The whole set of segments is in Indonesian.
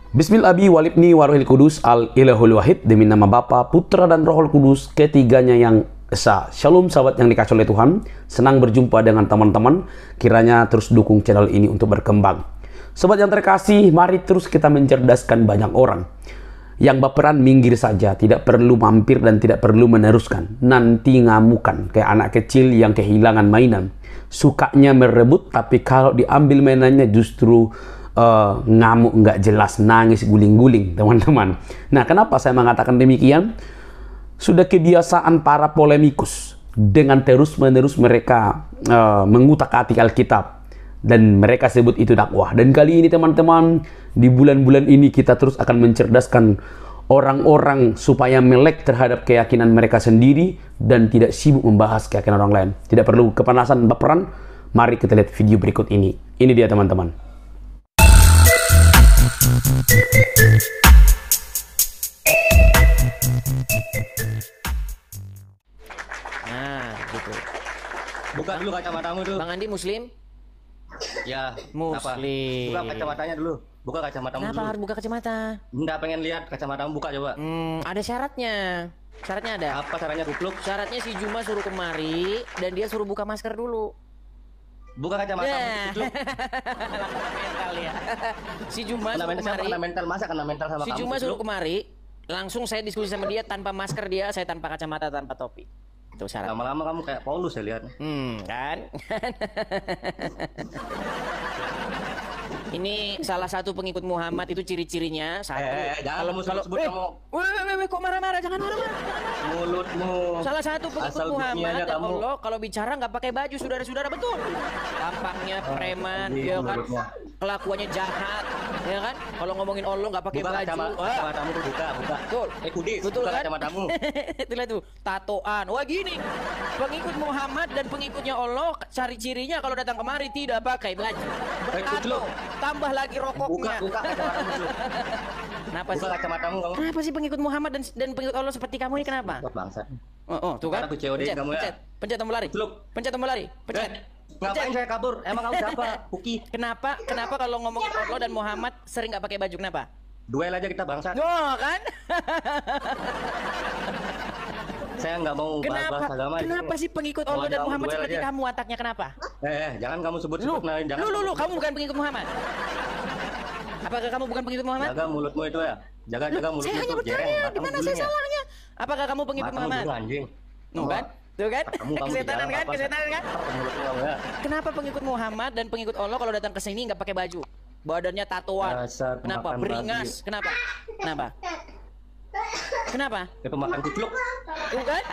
Bismillahi walibni warohil kudus al ilahul wahid, demi nama Bapa, Putra dan Rohul Kudus, ketiganya yang esa. Shalom sahabat yang dikasihi oleh Tuhan. Senang berjumpa dengan teman-teman. Kiranya terus dukung channel ini untuk berkembang. Sobat yang terkasih, mari terus kita mencerdaskan banyak orang. Yang baperan minggir saja, tidak perlu mampir dan tidak perlu meneruskan. Nanti ngamukan kayak anak kecil yang kehilangan mainan. Sukanya merebut, tapi kalau diambil mainannya justru ngamuk, nggak jelas, nangis guling-guling, teman-teman. Nah, kenapa saya mengatakan demikian? Sudah kebiasaan para polemikus dengan terus-menerus mereka mengutak-atik Alkitab, dan mereka sebut itu dakwah. Dan kali ini teman-teman, di bulan-bulan ini kita terus akan mencerdaskan orang-orang supaya melek terhadap keyakinan mereka sendiri dan tidak sibuk membahas keyakinan orang lain. Tidak perlu kepanasan baperan. Mari kita lihat video berikut ini. Ini dia teman-teman. Nah, gitu. Buka dulu kacamatamu tuh. Bang Andi Muslim? Ya, Muslim. Buka kacamatanya dulu. Buka kacamatamu Kenapa dulu. harus buka kacamata? Nggak pengen lihat kacamatamu, buka coba. Ada syaratnya. Syaratnya ada. Apa caranya kupluk? Syaratnya si Juma suruh kemari dan dia suruh buka masker dulu. Buka kacamatamu, kupluk. Mental ya. Si Juma Kena suruh mental, kemari. kena mental, masa kena mental sama Si kamu? Juma kupluk? suruh kemari, langsung saya diskusi sama dia tanpa masker, dia saya tanpa kacamata, tanpa topi. Itu syarat. Lama-lama kamu kayak Paulus ya lihat. Kan? Ini salah satu pengikut Muhammad, itu ciri-cirinya. Satu. Jangan kamu sebut kamu. Kok marah-marah? Jangan marah-marah. Mulutmu. Salah satu pengikut Asal Muhammad buktinya dan kamu. Allah kalau bicara nggak pakai baju, saudara-saudara, betul. Tampaknya preman, di ya kan? mulutnya. Kelakuannya jahat, ya kan? Kalau ngomongin Allah nggak pakai Buka baju. kacamatamu tuh, buka. Betul. Kudis, Betul buka kan? kacamatamu. Itulah tuh, tatoan. Wah gini, pengikut Muhammad dan pengikutnya Allah, cari cirinya kalau datang kemari tidak pakai baju. Bertato, tambah lagi rokoknya. Buka kacamatamu dulu. Kenapa sih? Buka kacamatamu kamu. Kenapa sih pengikut Muhammad dan pengikut Allah seperti kamu ini kenapa? Bangsat. Tuh kan? Karena aku COD kamu ya. Pencet tombol lari. Belum. Pencet tombol lari. Pencet. Ngapain saya kabur? Emang kamu siapa? Puki. Kenapa kalau ngomongin Allah dan Muhammad sering nggak pakai baju? Kenapa? Duel aja kita bangsat. Oh kan? Saya nggak mau bahas agama. di Kenapa sini. sih pengikut Allah Kalau dan kamu Muhammad duel seperti aja. kamu wataknya kenapa? Jangan kamu sebut-sebut. Jangan. Lu, kamu bukan pengikut Muhammad. Apakah kamu bukan pengikut Muhammad? Jaga mulutmu itu ya. Jaga mulutmu. Saya hanya tuh, bertanya, jereng. di mana saya salahnya? Apakah kamu pengikut Matamu Muhammad? dulu, anjing. Tuh kan? Tuh kan? Kamu Kesetanan di kan? jalan, Kesetanan kan? apa mulutmu kamu ya? Kenapa pengikut Muhammad dan pengikut Allah kalau datang ke sini nggak pakai baju? Badannya tatoan. Dasar Kenapa? makan Beringas. babi. Kenapa? Kenapa? Kenapa? Itu makan kucluk. Tuh kan?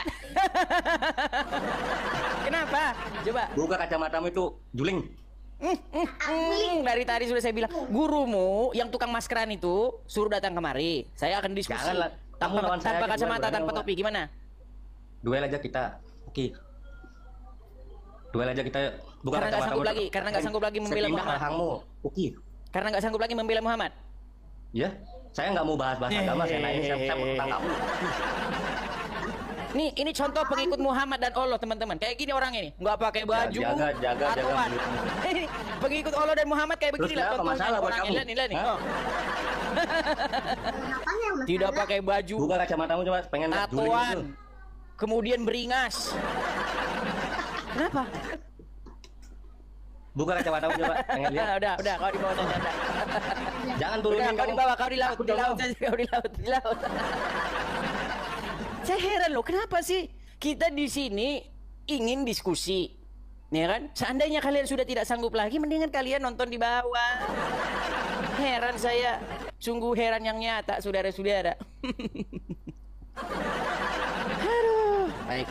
Kenapa? Coba. Buka kacamatamu itu juling. Dari tadi sudah saya bilang, gurumu yang tukang maskeran itu suruh datang kemari. Saya akan diskusi. Janganlah. Kamu lawan saya tanpa aja, kacamata, duel, tanpa duel. topi, gimana? Duel aja kita. Oke. Duel aja kita. Buka Karena nggak kacamatamu. sanggup lagi, karena nggak sanggup lagi membela Setimpal Muhammad. hangmu. Oke. Karena nggak sanggup lagi membela Muhammad. Ya. Saya nggak mau bahas agama. Saya nanya saya mau tentang kamu. Ini contoh pengikut Muhammad dan Allah, teman-teman. Kayak gini orang ini, nggak pakai baju, jaga tatoan. mulutmu. Pengikut Allah dan Muhammad kayak begini Terus lah kenapa contohnya. masalah buat Orang kamu? ini, lihat nih. Hah? Oh. Tidak pakai baju, Buka kacamatamu coba. Pengen lihat juling itu. tatoan, kemudian beringas. Kenapa? Buka kacamatamu coba. Pengen lihat. Udah, kau di bawah saja. Udah. Jangan Udah, turunin kau kamu. di bawah, kau di laut, Aku di udah laut mau. saja, kau di laut. Saya heran loh, kenapa sih kita di sini ingin diskusi, ya kan? Seandainya kalian sudah tidak sanggup lagi, mendingan kalian nonton di bawah. Heran saya, sungguh heran yang nyata, saudara-saudara. Aduh, baik.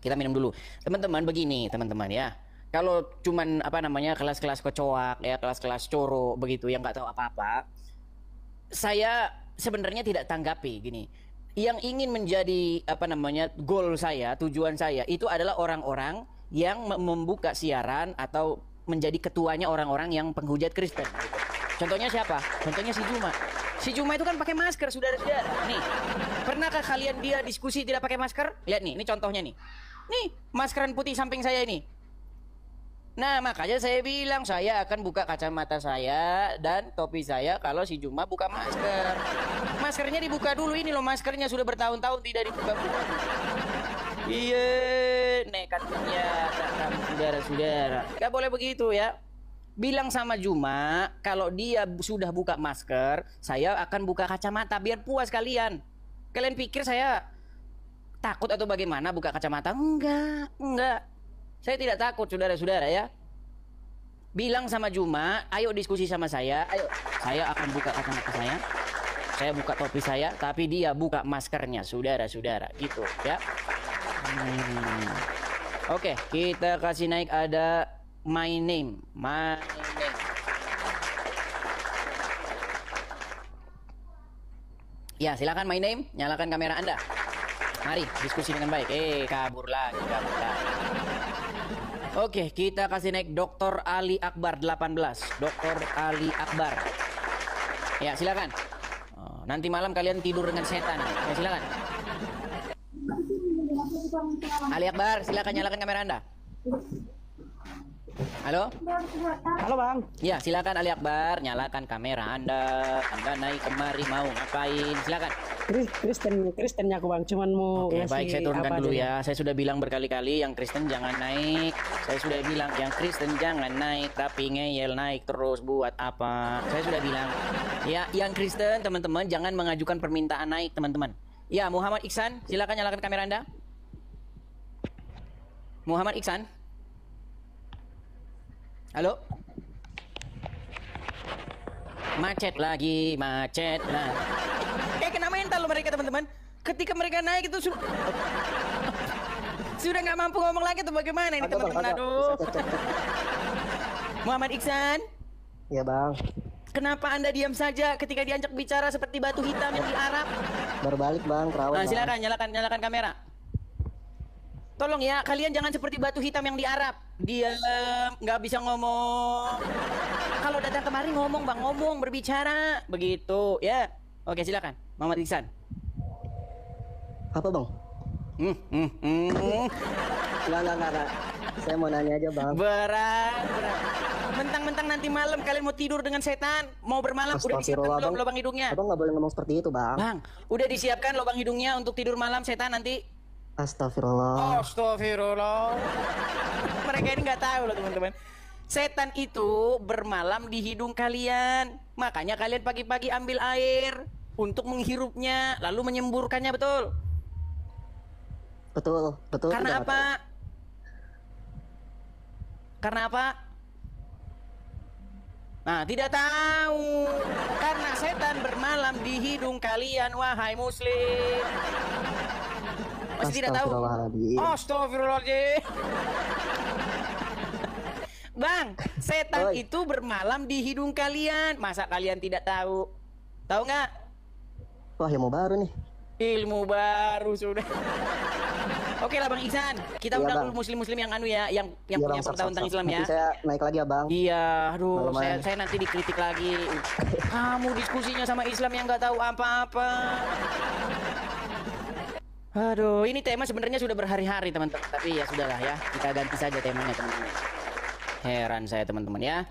Kita minum dulu, teman-teman. Begini, teman-teman ya. Kalau cuman kelas-kelas kecoak ya, kelas-kelas coro begitu yang nggak tahu apa-apa, saya sebenarnya tidak tanggapi gini. Yang ingin menjadi goal saya, tujuan saya itu adalah orang-orang yang membuka siaran atau menjadi ketuanya orang-orang yang penghujat Kristen. Contohnya siapa? Contohnya si Juma. Si Juma itu kan pakai masker, saudara-saudara. Nih, pernahkah kalian dia diskusi tidak pakai masker? Lihat nih, ini contohnya nih. Nih, maskeran putih samping saya ini. Nah, makanya saya bilang saya akan buka kacamata saya dan topi saya kalau si Juma buka masker. Maskernya dibuka dulu, ini loh maskernya sudah bertahun-tahun tidak dibuka-buka. Iya, nekatnya saudara-saudara. Gak boleh begitu ya. Bilang sama Juma kalau dia sudah buka masker, saya akan buka kacamata biar puas kalian. Kalian pikir saya takut atau bagaimana buka kacamata? Enggak. Saya tidak takut saudara-saudara ya. Bilang sama Juma, ayo diskusi sama saya. Ayo, saya akan buka kacamata saya buka topi saya, tapi dia buka maskernya, saudara-saudara, gitu ya. Oke, kita kasih naik ada my name. Ya, silakan my name, nyalakan kamera Anda. Mari diskusi dengan baik. Kabur lagi. Oke, kita kasih naik Dr. Ali Akbar 18. Dr. Ali Akbar. Ya, silakan. Nanti malam kalian tidur dengan setan. Ya, silakan. Ali Akbar, silakan nyalakan kamera Anda. Halo? Halo Bang. Ya, silakan Ali Akbar, nyalakan kamera Anda. Anda naik kemari mau ngapain? Silakan. Kristennya aku Bang, cuman mau Oke, baik, saya turunkan dulu aja. ya. Saya sudah bilang berkali-kali yang Kristen jangan naik. Saya sudah bilang yang Kristen jangan naik, tapi ngeyel naik terus buat apa? Saya sudah bilang. Ya, yang Kristen teman-teman jangan mengajukan permintaan naik, teman-teman. Ya, Muhammad Iksan, silakan nyalakan kamera Anda. Muhammad Iksan. Halo? Macet lagi. Kena mental loh mereka teman-teman. Ketika mereka naik itu sudah nggak mampu ngomong lagi tuh bagaimana ini teman-teman. Aduh. Muhammad Iksan. Ya Bang. Kenapa Anda diam saja ketika diajak bicara seperti batu hitam yang di Arab? Baru balik Bang, terawih. Nah, silakan nyalakan kamera. Tolong ya, kalian jangan seperti batu hitam yang di Arab. Diam, nggak bisa ngomong. Kalau datang kemari ngomong Bang, ngomong, berbicara, begitu ya. Oke, silakan, Muhammad Iksan. Apa Bang? Enggak. Saya mau nanya aja Bang. Berat. Mentang-mentang nanti malam kalian mau tidur dengan setan, mau bermalam, udah disiapkan belum lubang hidungnya? Abang nggak boleh ngomong seperti itu Bang. Bang, udah disiapkan lubang hidungnya untuk tidur malam setan nanti? Astagfirullah. Mereka ini nggak tahu loh teman-teman. Setan itu bermalam di hidung kalian. Makanya kalian pagi-pagi ambil air untuk menghirupnya, lalu menyemburkannya, betul? Betul. Karena apa? Karena apa? Nah, tidak tahu. Karena setan bermalam di hidung kalian, wahai muslim. Masih tidak tahu? Astagfirullahaladzim. Bang, setan itu bermalam di hidung kalian. Masa kalian tidak tahu? Tahu nggak? Wah, ilmu baru nih. Ilmu baru sudah. Oke lah Bang Iksan, kita undang dulu muslim-muslim yang yang punya pengetahuan tentang Islam ya. Nanti saya naik lagi ya Bang. Iya, aduh, saya nanti dikritik lagi. Kamu diskusinya sama Islam yang nggak tahu apa-apa. Aduh, ini tema sebenarnya sudah berhari-hari teman-teman, tapi ya sudahlah ya, kita ganti saja temanya teman-teman. Heran saya teman-teman ya.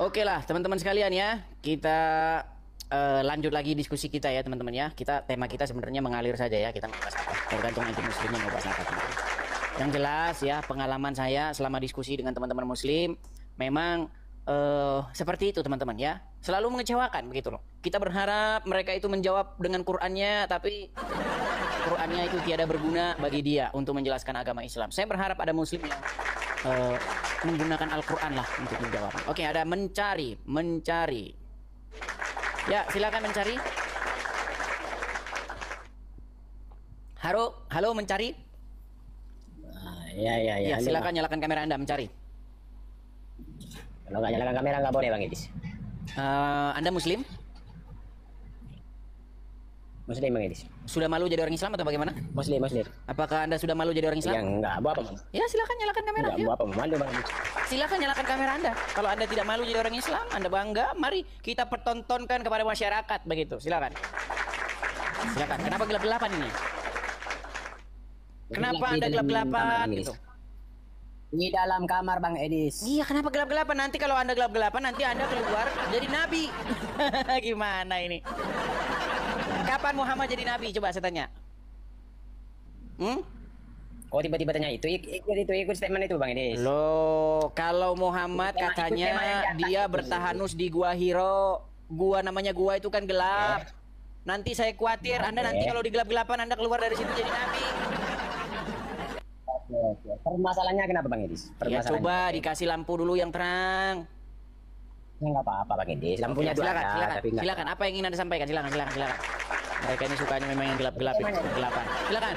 Oke lah teman-teman sekalian ya, kita lanjut lagi diskusi kita ya teman-teman ya. Tema kita sebenarnya mengalir saja ya, kita ngebahas apa, tergantung nanti muslimnya mau bahas apa teman-teman. Yang jelas ya, pengalaman saya selama diskusi dengan teman-teman muslim memang seperti itu teman-teman ya, selalu mengecewakan begitu loh. Kita berharap mereka itu menjawab dengan Qur'annya, tapi Qur'annya itu tiada berguna bagi dia untuk menjelaskan agama Islam. Saya berharap ada muslim yang menggunakan Al-Quran lah untuk menjawab. Oke, ada mencari. Ya, silakan mencari. Halo, mencari. Ya, silakan nyalakan kamera Anda, mencari. Kalau nggak nyalakan kamera nggak boleh Bang Idis. Anda muslim? Muslim Bang Idis. Sudah malu jadi orang Islam atau bagaimana? Muslim. Apakah Anda sudah malu jadi orang Islam? Ya enggak, apa Bang? Ya, silakan nyalakan kamera. Enggak, apa malu Bang Idis. Silakan nyalakan kamera Anda. Kalau Anda tidak malu jadi orang Islam, Anda bangga, mari kita pertontonkan kepada masyarakat begitu. Silakan. Kenapa gelap-gelapan ini? Kenapa Anda gelap-gelapan gitu? Di dalam kamar Bang Edis. Iya, kenapa gelap-gelapan? Nanti kalau Anda gelap-gelapan, nanti Anda keluar jadi nabi. Gimana ini? Kapan Muhammad jadi nabi? Coba saya tanya. Oh tiba-tiba tanya itu, ikut statement itu Bang Edis. Loh, kalau Muhammad Ikut tema yang katanya di atas dia itu. bertahanus di Gua Hiro. Gua namanya gua itu kan gelap. Nanti saya khawatir Anda nanti kalau di gelap-gelapan Anda keluar dari situ jadi nabi. Oke. Permasalahannya kenapa Bang Edis? Ya coba dikasih lampu dulu yang terang. Ya nggak apa-apa Bang Edis. Lampunya dua silakan, ada, silakan, tapi nggak. silakan. Apa yang ingin Anda sampaikan? Silakan, silakan, silakan. Mereka ini sukanya memang yang gelap-gelap, kegelapan. Silakan.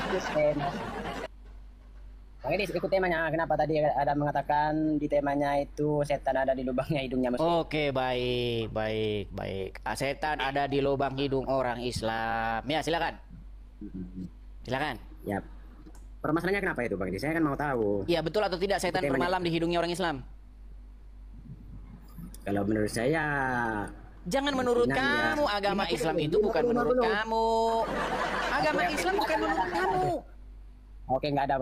Bang Edis ikut temanya. Kenapa tadi ada mengatakan di temanya itu setan ada di lubangnya hidungnya muslim? Oke, baik, baik, baik. Setan ada di lubang hidung orang Islam. Ya, silakan. Silakan. Ya. Permasalahannya kenapa itu Bang Edis? Saya kan mau tahu. Iya, betul atau tidak setan Temanya. bermalam di hidungnya orang Islam? Kalau menurut saya Jangan menurut Kemungkinan ya. kamu, agama Islam itu bukan menurut kamu. Agama Islam bukan menurut kamu. oke nggak ada.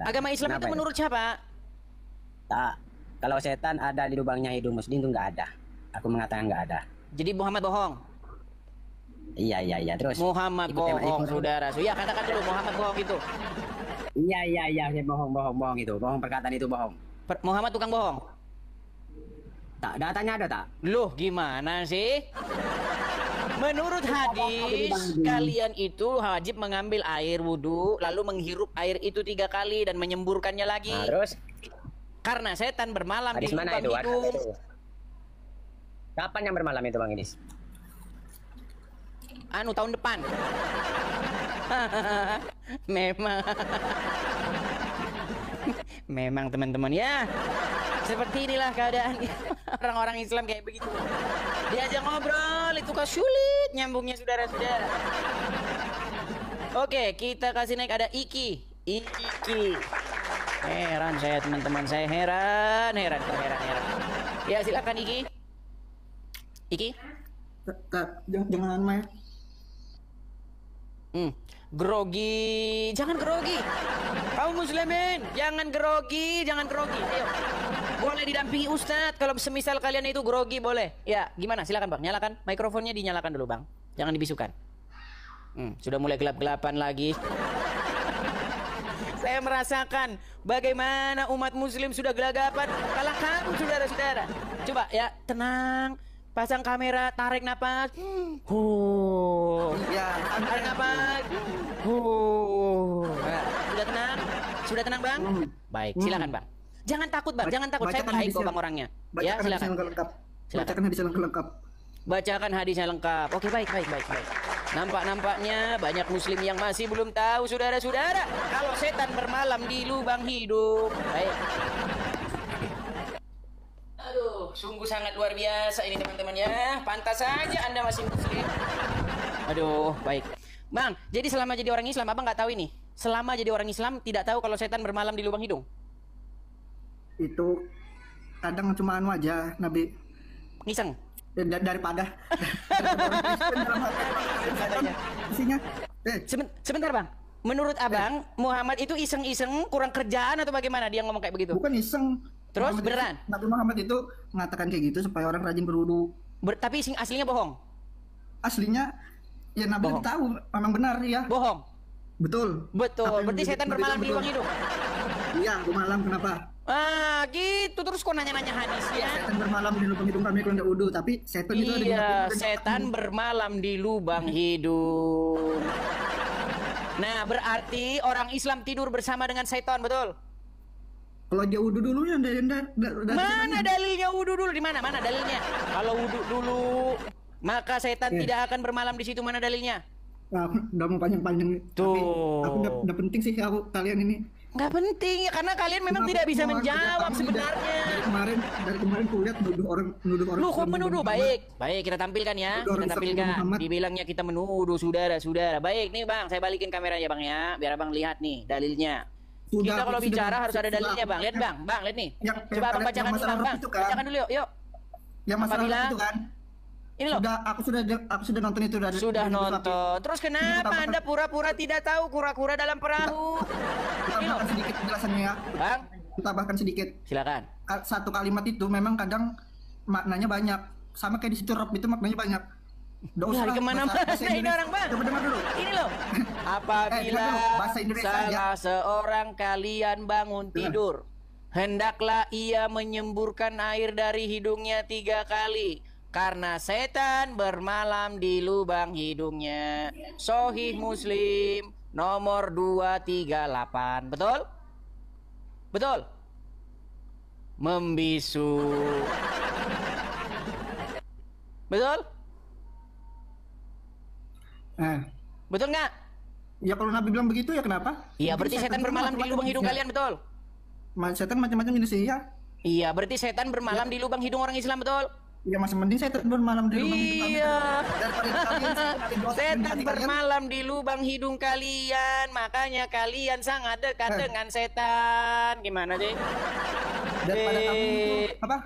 Agama Islam Kenapa itu menurut siapa? Tak. Kalau setan ada di lubangnya hidung muslim itu nggak ada. Aku mengatakan nggak ada. Jadi Muhammad bohong. Iya. Terus. Muhammad ikut tema- bohong, ikut- saudara. Ya, katakan dulu Muhammad bohong itu. Iya. Saya bohong itu. Bohong perkataan itu bohong. Muhammad tukang bohong. Tak. Datanya ada tak? Loh, gimana sih? Menurut hadis, kalian itu wajib mengambil air wudhu, lalu menghirup air itu 3 kali dan menyemburkannya lagi. Nah, terus Karena setan bermalam di hadis mana lubang itu? hidung. Kapan yang bermalam itu Bang Idis? Tahun depan. Memang teman-teman ya. Seperti inilah keadaan orang-orang Islam kayak begitu. Diajak ngobrol itu kok sulit nyambungnya saudara-saudara. Oke, kita kasih naik ada Iki. Heran saya teman-teman, saya heran. Ya silakan Iki. Jangan main. Grogi, jangan grogi. Kaum muslimin, jangan grogi. Ayo. Boleh didampingi Ustadz kalau semisal kalian itu grogi boleh. Ya, gimana? Silakan Bang, nyalakan mikrofonnya, dinyalakan dulu Bang. Jangan dibisukan. Sudah mulai gelap-gelapan lagi. Saya merasakan bagaimana umat muslim sudah gelagapan kalah kamu saudara-saudara. Coba ya, tenang. Pasang kamera, tarik napas. Ya, Tarik napas. Nah, sudah tenang Bang? Baik, silakan Bang. Jangan takut Bang, jangan takut. Saya baik kok Bang orangnya. Ya, silakan. Silakan. Bacakan hadisnya lengkap. Oke, baik. Nampaknya banyak muslim yang masih belum tahu saudara-saudara kalau setan bermalam di lubang hidung. Baik. Aduh, sungguh sangat luar biasa ini teman-teman ya. Pantas saja Anda masih muslim. Aduh, baik. Bang, jadi selama jadi orang Islam, Abang nggak tahu ini. Selama jadi orang Islam tidak tahu kalau setan bermalam di lubang hidung. Itu kadang cuma aja Nabi Ngiseng. daripada isinya Sebentar Bang. Menurut Abang, Muhammad itu iseng-iseng kurang kerjaan atau bagaimana dia ngomong kayak begitu? bukan iseng. Terus Muhammad beneran? Nabi Muhammad itu mengatakan kayak gitu supaya orang rajin berwudu. Tapi aslinya bohong. Aslinya ya Nabi Bohong. tahu memang benar ya. Bohong. Betul. Betul. Apa yang Berarti setan Nabi bermalam bilang di lubang betul. hidung. Iya, bermalam kenapa? Gitu terus kok nanya-nanya hadisnya. Setan bermalam di lubang hidung kami kalau nggak wudu, tapi setan itu ada di Iya, hati. setan bermalam di lubang hidung. Nah, berarti orang Islam tidur bersama dengan setan, betul? Kalau dia wudu dulu ya Mana dalilnya wudu dulu? Di mana? Mana dalilnya? Kalau wudu dulu, maka setan tidak akan bermalam di situ. Mana dalilnya? Nah, udah mau panjang-panjang. Tuh. Tapi aku udah penting sih kalian ini. Nggak penting ya, karena kalian memang Kenapa tidak bisa semua menjawab kamu sebenarnya. Dari kemarin aku lihat nuduh orang Lu kok Islam menuduh? Muhammad. Baik kita tampilkan ya. Nuduh orang Kita Islam tampilkan. Muhammad. Dibilangnya kita menuduh saudara-saudara. Baik nih Bang, saya balikin kameranya Bang ya, biar Abang lihat nih dalilnya. Sudah, Kita kalau sudah, bicara harus ada sudah. dalilnya Bang. Lihat Bang, lihat nih. Yang Coba Abang yang bacakan dulu masalah Bang. itu kan. Bacakan dulu yuk. Yang masalah Apabila- itu kan. Ini loh. Aku sudah nonton itu dari Sudah dari nonton. Terus kenapa Kita Anda pura-pura tidak tahu kura-kura dalam perahu? Kita Ini loh. bahas sedikit penjelasannya ya. Bang, tambahkan sedikit. Silakan. Satu kalimat itu memang kadang maknanya banyak. Sama kayak di situ Rob itu maknanya banyak. Nggak usah Lari lah, kemana-mana bahasa ini Indonesia. orang, Bang. Coba dengar dulu. Ini loh. Apabila dengar dulu, bahasa Indonesia aja. salah seorang kalian bangun tidur, hendaklah ia menyemburkan air dari hidungnya 3 kali, karena setan bermalam di lubang hidungnya. Sahih Muslim nomor 238. Betul? Betul? Membisu. Betul? Betul nggak? Ya kalau Nabi bilang begitu ya kenapa? Iya, berarti setan bermalam di lubang hidung kalian, betul? Setan macam-macam jenisnya ya. Iya, berarti setan bermalam di lubang hidung orang Islam, betul? Ya masih mending setan bermalam di lubang hidung kami. Iya. Daripada kalian Setan bermalam di lubang hidung kalian, makanya kalian sangat dekat dengan setan. Gimana sih? daripada kamu itu apa?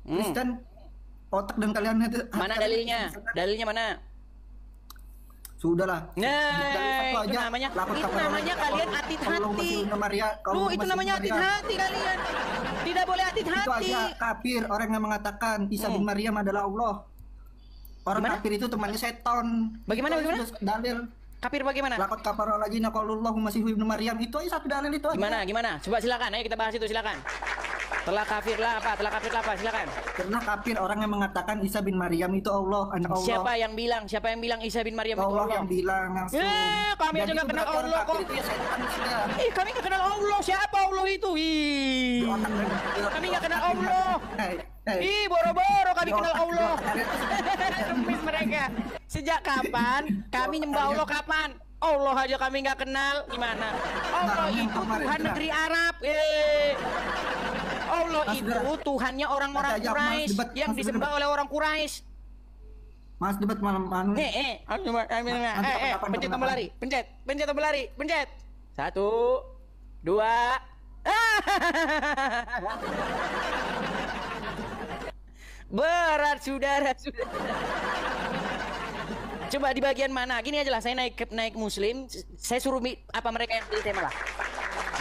Kristen otak dan kalian itu. Mana dalilnya? Dalilnya mana? Sudahlah. Nah, itu namanya kalian hati-hati. Lu itu namanya hati-hati kalian. Tidak boleh Itu hati-hati. aja kafir orang yang mengatakan Isa bin Maryam adalah Allah. Orang Gimana? kafir itu temannya setan. Bagaimana, Itu bagaimana? aja dalil. Kafir bagaimana? Lakot kafara ladzina qalullahu masihu ibnu Maryam. Itu aja satu dalil itu aja. Gimana? Coba silakan, ayo kita bahas itu, silakan. Telah kafir lah apa? Silakan. Karena kafir orang yang mengatakan Isa bin Maryam itu Allah, anak Allah. Siapa yang bilang Isa bin Maryam itu Allah Allah? yang bilang langsung. Kami aja Dan nggak itu kenal berarti orang Allah kafir kok. itu ya setan sudah. Kami nggak kenal Allah. Siapa Allah itu? Di otak dan- Kami nggak kenal Allah. Hei, Boro-boro kami Di kenal otak- Allah. di otak kalian Temis mereka. Sejak kapan kami nyembah Allah kapan? Allah aja kami nggak kenal. Gimana? Allah Nah, itu kemarin Tuhan sudah. negeri Arab. Allah Mas, itu sudah. Tuhannya orang-orang Ada aja, Mas, Quraisy debat, yang Mas, disembah debat. oleh orang Quraisy. Mas debat malam Pencet tombol lari, pencet tombol lari, pencet. 1, 2. Berat saudara. Coba di bagian mana? Gini aja lah, saya naik Muslim, saya suruh apa mereka yang pilih tema lah.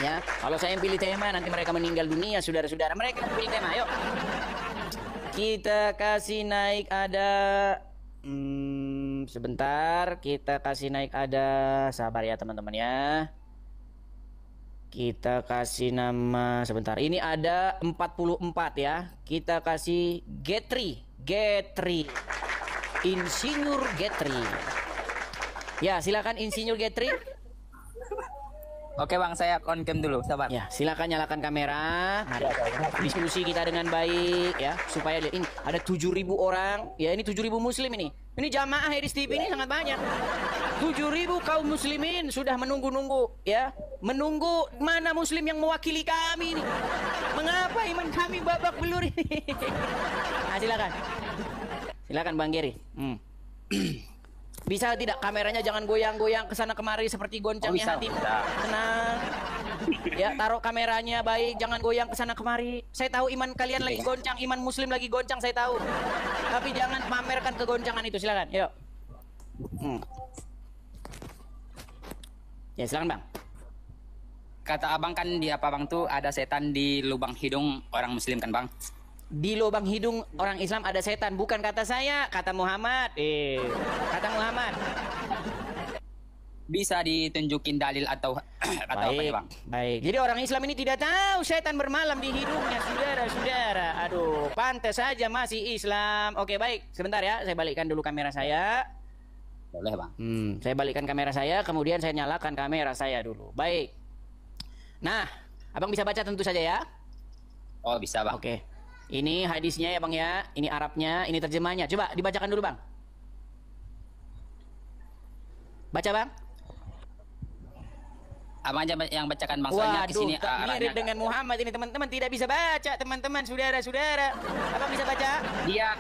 Ya, kalau saya yang pilih tema nanti mereka meninggal dunia, saudara-saudara. Mereka yang pilih tema, yuk. Kita kasih naik ada sebentar, kita kasih naik ada, sabar ya teman-teman ya. Kita kasih nama sebentar. Ini ada 44 ya. Kita kasih Getri. Insinyur Getri. Ya, silakan Insinyur Getri. Oke bang, saya on cam dulu, sabar. Ya, silakan nyalakan kamera. Mari diskusi kita dengan baik ya, supaya lihat ini ada 7.000 orang. Ya, ini 7.000 muslim ini. Ini jamaah Iris TV ini sangat banyak. 7.000 kaum muslimin sudah menunggu-nunggu ya. Menunggu mana muslim yang mewakili kami ini. Mengapa iman kami babak belur ini? Nah, silakan. Silakan Bang Geri. Bisa tidak kameranya jangan goyang-goyang ke sana kemari seperti goncangnya hatimu. Tenang. Ya, taruh kameranya baik, jangan goyang ke sana kemari. Saya tahu iman kalian lagi goncang, iman muslim lagi goncang, saya tahu. Tapi jangan pamerkan kegoncangan itu, silakan. Yuk. Ya, silakan, Bang. Kata abang kan di apa bang tuh ada setan di lubang hidung orang muslim kan bang? Di lubang hidung orang Islam ada setan, bukan kata saya, kata Muhammad. Kata Muhammad. Bisa ditunjukin dalil atau apa ya bang? Baik. Jadi orang Islam ini tidak tahu setan bermalam di hidungnya, saudara-saudara. Aduh, pantas saja masih Islam. Oke, baik. Sebentar ya, saya balikkan dulu kamera saya. Boleh bang. Saya balikkan kamera saya, kemudian saya nyalakan kamera saya dulu. Baik. Nah, abang bisa baca tentu saja ya. Oh bisa bang. Oke. Ini hadisnya ya bang ya. Ini Arabnya, ini terjemahnya. Coba dibacakan dulu bang. Baca bang. Abang aja yang bacakan bang soalnya di sini mirip dengan Muhammad ini teman-teman, tidak bisa baca teman-teman, saudara-saudara. Abang bisa baca? Dia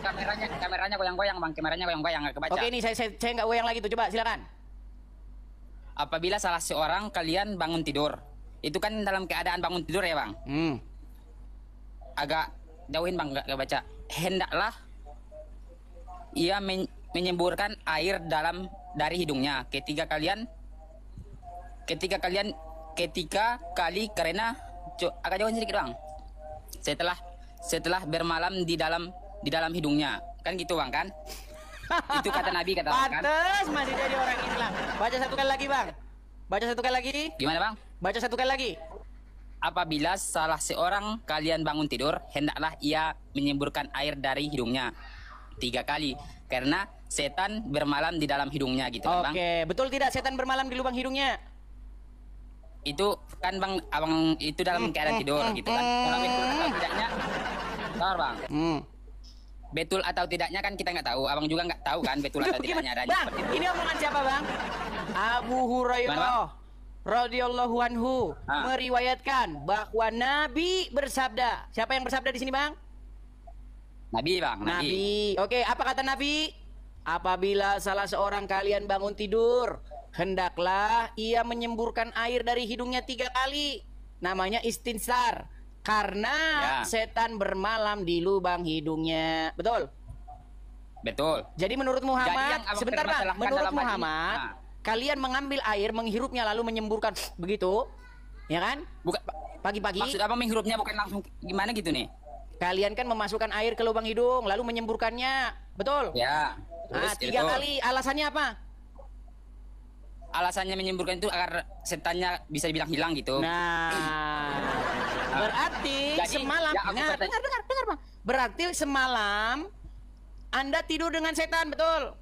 kameranya goyang-goyang bang, kameranya goyang-goyang nggak kebaca. Oke, ini saya nggak goyang lagi tuh. Coba silakan. Apabila salah seorang kalian bangun tidur, itu kan dalam keadaan bangun tidur ya bang. Agak jauhin bang, nggak baca. Hendaklah ia menyemburkan air dari hidungnya ketika kali karena agak jauh sedikit bang. Setelah bermalam di dalam hidungnya, kan gitu bang kan? Itu kata Nabi kata bang kan? Pantes masih jadi orang Islam. Baca satu kali lagi bang. Baca satu kali lagi. Gimana bang? Baca satu kali lagi. Apabila salah seorang kalian bangun tidur, hendaklah ia menyemburkan air dari hidungnya 3 kali, karena setan bermalam di dalam hidungnya gitu kan bang. Oke, betul tidak setan bermalam di lubang hidungnya? Itu kan bang, abang itu dalam keadaan tidur gitu kan. Kalau betul atau tidaknya, sabar bang. Betul atau tidaknya kan kita nggak tahu. Abang juga nggak tahu kan betul atau tidaknya adanya Bang, seperti itu. ini omongan siapa bang? Abu Hurairah radhiyallahu anhu meriwayatkan bahwa Nabi bersabda. Siapa yang bersabda di sini bang? Nabi bang, Nabi. Oke, apa kata Nabi? Apabila salah seorang kalian bangun tidur, hendaklah ia menyemburkan air dari hidungnya 3 kali. Namanya istinsar. Karena setan bermalam di lubang hidungnya. Betul? Betul. Jadi menurut Muhammad, Abang sebentar bang, permasalahkan menurut dalam hal ini, Muhammad, kalian mengambil air, menghirupnya lalu menyemburkan begitu, ya kan? Bukan Pagi-pagi. maksud abang menghirupnya bukan langsung gimana gitu nih? Kalian kan memasukkan air ke lubang hidung lalu menyemburkannya, betul? Ya. Nah, 3 kali. Alasannya apa? Alasannya menyemburkan itu agar setannya bisa dibilang hilang gitu. Nah, berarti Jadi, semalam, ya, aku dengar bang. Berarti semalam Anda tidur dengan setan, betul?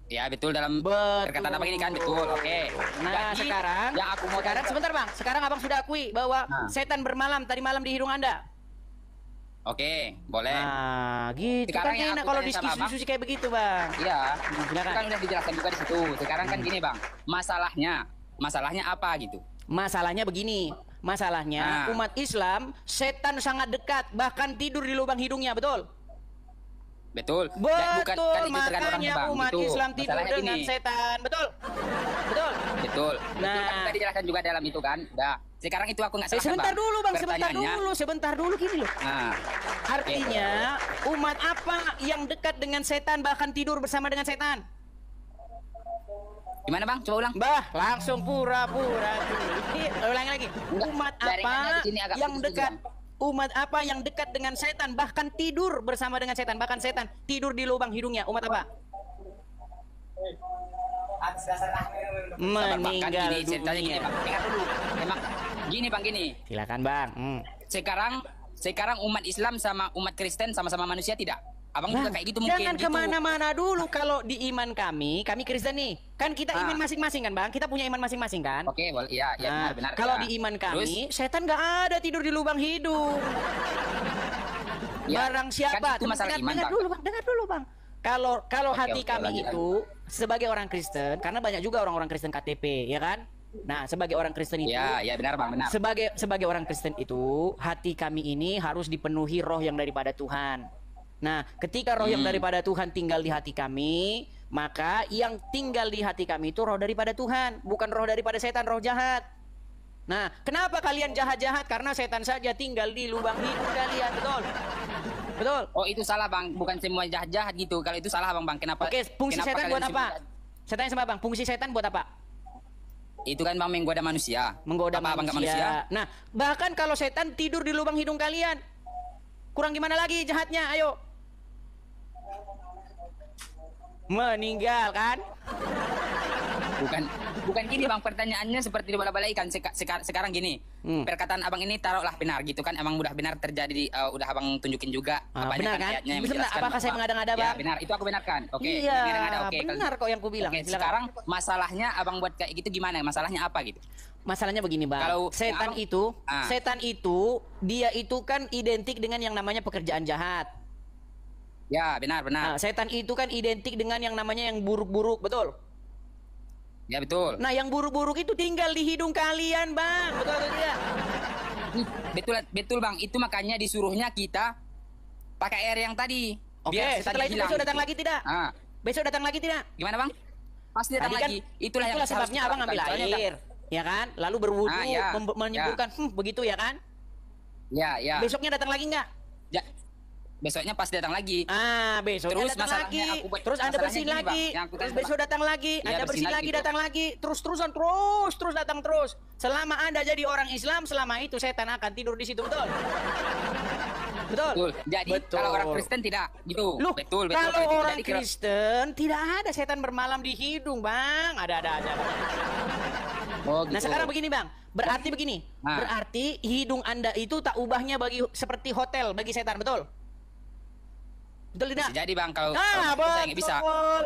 Ya betul dalam Betul. perkataan abang ini kan betul. Oke. Nah, Jadi, sekarang, yang aku mau sebentar bang. Sekarang abang sudah akui bahwa Nah. setan bermalam tadi malam di hidung Anda. Oke, boleh. Nah, gitu Sekarang kan yang enak aku kalau tanya sama diskusi kayak begitu bang. Iya, Silakan. itu kan udah dijelaskan juga di situ. Sekarang kan gini bang, masalahnya apa gitu? Masalahnya begini. Masalahnya Nah. umat Islam setan sangat dekat, bahkan tidur di lubang hidungnya, betul? Betul. Dan bukan Betul, kan itu tergantung makanya orangnya, Bang. umat Itu. Islam tidur Masalahnya dengan gini. setan, betul? Betul. Betul. Nah. Betul, kan tadi dijelaskan juga dalam itu kan. Dah. Sekarang itu aku nggak salah. Sebentar dulu bang, Pertanyaannya, sebentar dulu gini loh. Nah, Artinya umat apa yang dekat dengan setan bahkan tidur bersama dengan setan? gimana bang? Coba ulang. Bah, langsung pura-pura. Ulangi lagi. Enggak, Umat jaringannya apa di sini agak yang putus, dekat? Bang. Umat apa yang dekat dengan setan bahkan tidur bersama dengan setan, bahkan setan tidur di lubang hidungnya? Umat apa? Bang, kan Meninggal gini, ceritanya gini dunia. bang. Dengar dulu. Emang gini bang gini. Silakan bang. Sekarang umat Islam sama umat Kristen sama-sama manusia tidak? Abang juga kayak gitu mungkin. Jangan gitu. kemana-mana dulu. Kalau di iman kami Kristen nih, kan kita iman masing-masing kan bang, kita punya iman masing-masing kan. Oke, boleh. Iya, iya Nah, benar. kalau ya. di iman Terus, kami, setan nggak ada tidur di lubang hidung. ya, Barang siapa? Kan itu masalah iman, dengar Bang. dulu bang, dengar dulu bang. Kalau Oke, hati oke, kami lanjut, itu sebagai orang Kristen, karena banyak juga orang-orang Kristen KTP, ya kan? Nah, sebagai orang Kristen itu, ya, ya benar bang, benar. sebagai orang Kristen itu, hati kami ini harus dipenuhi roh yang daripada Tuhan. Nah, ketika roh yang daripada Tuhan tinggal di hati kami, maka yang tinggal di hati kami itu roh daripada Tuhan, bukan roh daripada setan, roh jahat. Nah, kenapa kalian jahat-jahat? Karena setan saja tinggal di lubang hidung kalian, betul? Betul? Oh itu salah bang, bukan semua jahat-jahat gitu. Kalau itu salah bang, kenapa? Oke, fungsi kenapa setan kalian buat apa? semua- Saya tanya sama bang, fungsi setan buat apa? Itu kan bang menggoda manusia. Menggoda Apa, abang nggak manusia? Nah, bahkan kalau setan tidur di lubang hidung kalian, kurang gimana lagi jahatnya? Ayo. Meninggal kan? Bukan gini bang, pertanyaannya seperti dibolak-balikan. Sekarang gini, perkataan abang ini taruhlah benar gitu kan, emang udah benar terjadi, udah abang tunjukin juga Benar kan? ayatnya yang Sebentar, menjelaskan apakah saya bahwa- mengada-ngada Ya bang? benar, itu aku benarkan. Oke, Iya, mengada-ngada, oke. benar kok yang ku bilang. Oke, Silakan. sekarang masalahnya abang buat kayak gitu gimana? Masalahnya apa gitu? Masalahnya begini bang, Kalau setan abang- itu, Ah. setan itu, dia itu kan identik dengan yang namanya pekerjaan jahat. Ya benar. Nah, setan itu kan identik dengan yang namanya yang buruk-buruk, betul? Ya betul. Nah, yang buruk-buruk itu tinggal di hidung kalian, bang. Betul atau tidak? Betul bang, itu makanya disuruhnya kita pakai air yang tadi. Oke, Biar setannya setelah itu hilang besok datang gitu. lagi tidak? Ah, Besok datang lagi tidak? gimana bang? Pasti datang Tadi kan, lagi. Itulah yang harus sebabnya kita abang ngambil lakukan. Soalnya air, ya kan? Lalu berwudu, Ah, ya, menyemburkan, begitu ya kan? Ya. Besoknya datang lagi nggak? Ja- besoknya pas datang lagi. Besoknya Terus datang masalahnya lagi. aku buat- Terus Anda masalahnya bersihin gini, lagi. Bang, yang aku Terus tanya, besok Bang. datang lagi. Iya, Anda bersihin bersihin lagi, lagi, datang lagi. Terus-terusan, terus datang terus. Selama Anda jadi orang Islam, selama itu setan akan tidur di situ, betul? Betul? Betul. Jadi Betul. kalau orang Kristen tidak gitu. Loh, Betul. kalau Jadi orang kalau- Kristen tidak ada setan bermalam di hidung, Bang. Ada aja. Oh, gitu. Nah, sekarang begini, Bang. Berarti begini. Nah. Berarti hidung Anda itu tak ubahnya seperti hotel bagi setan, betul? Betul tidak? Bisa jadi Bang kalau Ah, kalau saya nggak bisa. betul.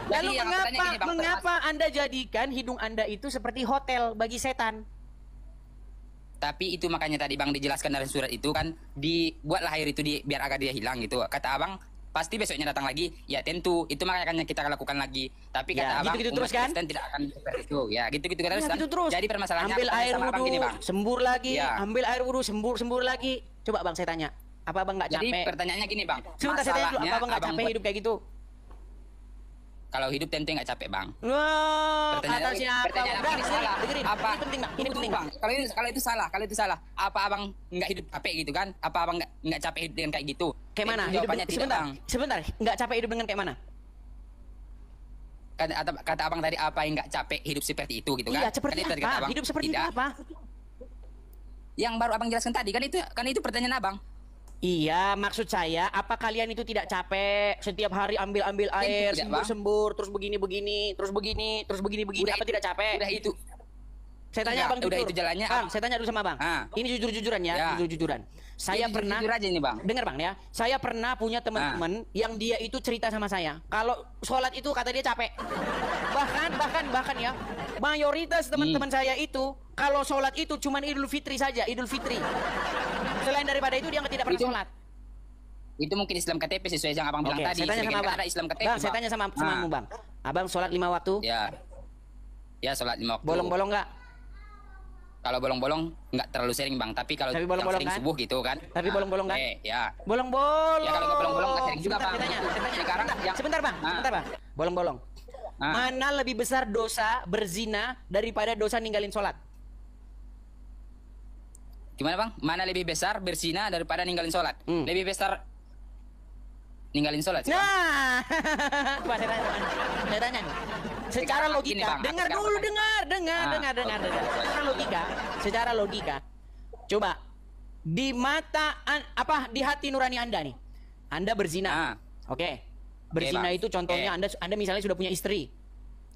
Lalu Jadi yang aku tanya gini, Bang, mengapa Anda jadikan hidung Anda itu seperti hotel bagi setan? Tapi itu makanya tadi Bang dijelaskan dalam surat itu kan dibuatlah air itu biar agak dia hilang gitu. Kata Abang pasti besoknya datang lagi. Ya tentu itu makanya kita lakukan lagi. Tapi kata Ya, Abang gitu-gitu umat terus kan? Kristen tidak akan seperti itu. Ya gitu-gitu terus Ya, kan. gitu terus. Jadi permasalahannya ambil aku tanya air sama Abang wudhu, gini Bang. sembur lagi, Ya. ambil air wudhu, sembur lagi. Coba Bang saya tanya, apa Abang nggak Jadi capek? pertanyaannya gini Bang. Sebentar saya tanya dulu, Masalahnya apa Abang nggak Abang capek buat- hidup kayak gitu? Kalau hidup tentu nggak capek Bang. Wah, kata Pertanyaan siapa? pertanyaan Bang, ini salah. dengerin. Apa? Ini penting, Bang. Ini Tunggu, penting, Bang. Kalau itu salah. Apa Abang nggak hidup capek gitu kan? Apa Abang nggak capek hidup dengan kayak gitu? Kayak mana? Itu Hidup jawabannya tidak, sebentar, Bang. sebentar. Nggak capek hidup dengan kayak mana? Kata Abang tadi apa yang nggak capek hidup seperti itu gitu kan? Iya, seperti Kan itu tadi kata apa? Abang. Hidup seperti itu Tidak. apa? Yang baru Abang jelaskan tadi kan itu pertanyaan Abang. Iya, maksud saya, apa kalian itu tidak capek setiap hari ambil air, Tidak, Bang. sembur, terus begini, terus begini, apa tidak capek? Udah itu. Saya tanya Enggak, Bang udah jujur. itu jalannya. Bang, saya tanya dulu sama Bang. Ini jujur-jujuran ya, Ya. jujur-jujuran. Saya Ini pernah jujur aja nih, Bang. Dengar Bang ya, saya pernah punya teman-teman yang dia itu cerita sama saya, kalau sholat itu kata dia capek. Bahkan ya, mayoritas teman-teman saya itu kalau sholat itu cuman Idul Fitri saja, Idul Fitri. Selain daripada itu dia tidak pernah Itu- sholat. Itu mungkin Islam KTP sesuai yang Abang bilang Oke, tadi. saya tanya Sebagian sama kan Bang. ada Islam KTP. Bang, saya tanya sama kamu Bang. Abang sholat 5 waktu? Ya. Ya sholat 5 waktu. Bolong-bolong nggak? Kalau bolong-bolong nggak terlalu sering Bang, tapi kalau Tapi yang bolong-bolong sering kan? subuh gitu kan. Tapi bolong-bolong kan? Ya. Bolong-bolong. Ya, kalau nggak bolong-bolong nggak sering juga, Sebentar, Bang. saya tanya. Sekarang yang- Sebentar Bang, sebentar Bang. Bolong-bolong. Mana lebih besar dosa berzina daripada dosa ninggalin sholat? Gimana Bang? Mana lebih besar berzina daripada ninggalin sholat? Lebih besar ninggalin sholat sih, Bang. Nah, coba saya tanya nih. Secara Sekarang gini, logika, Bang, dengar sekarang dulu, Bang. dengar. Secara logika. Coba di mata di hati nurani Anda nih. Anda berzina. Oke. Berzina Bang. itu contohnya Anda misalnya sudah punya istri.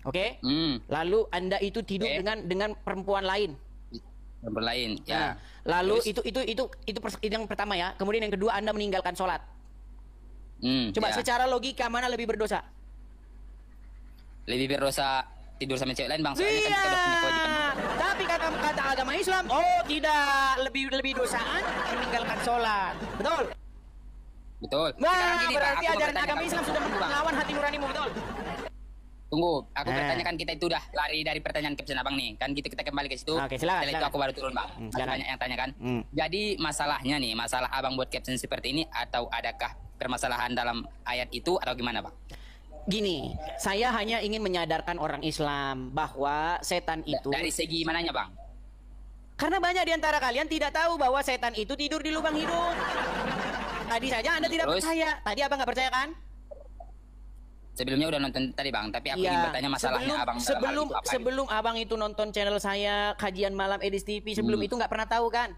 Oke? Lalu Anda itu tidur dengan perempuan lain. Berlain, Nah, ya. lalu Terus? itu yang pertama ya. Kemudian yang kedua Anda meninggalkan sholat. Coba Ya. secara logika mana lebih berdosa? Lebih berdosa tidur sama cewek lain Bang. Soalnya kan Iya. kita udah punya kewajiban. Tapi kata agama Islam, oh tidak, lebih dosaan meninggalkan sholat. Betul? Betul. Wah, Sekarang gini, Bang, berarti aku mau ajaran bertanya, agama Bang. Islam sudah Tunggu, Bang. melawan hati nuranimu, betul? Tunggu, aku bertanya kan kita itu udah lari dari pertanyaan Captain Abang nih. Kan gitu kita kembali ke situ. Oke, silakan, Setelah itu silakan. aku baru turun Bang. Silakan. Tanya yang tanya kan. Jadi masalahnya nih, masalah Abang buat caption seperti ini atau adakah permasalahan dalam ayat itu atau gimana Bang? Gini, saya hanya ingin menyadarkan orang Islam bahwa setan itu... Dari segi mananya Bang? Karena banyak di antara kalian tidak tahu bahwa setan itu tidur di lubang hidung. Tadi saja Anda tidak Terus? percaya. Tadi Abang nggak percaya kan? Sebelumnya udah nonton tadi Bang, tapi aku ingin bertanya masalahnya Abang dalam hal sebelum itu apa gitu. sebelum Abang itu nonton channel saya kajian malam Edis TV, sebelum itu nggak pernah tahu kan?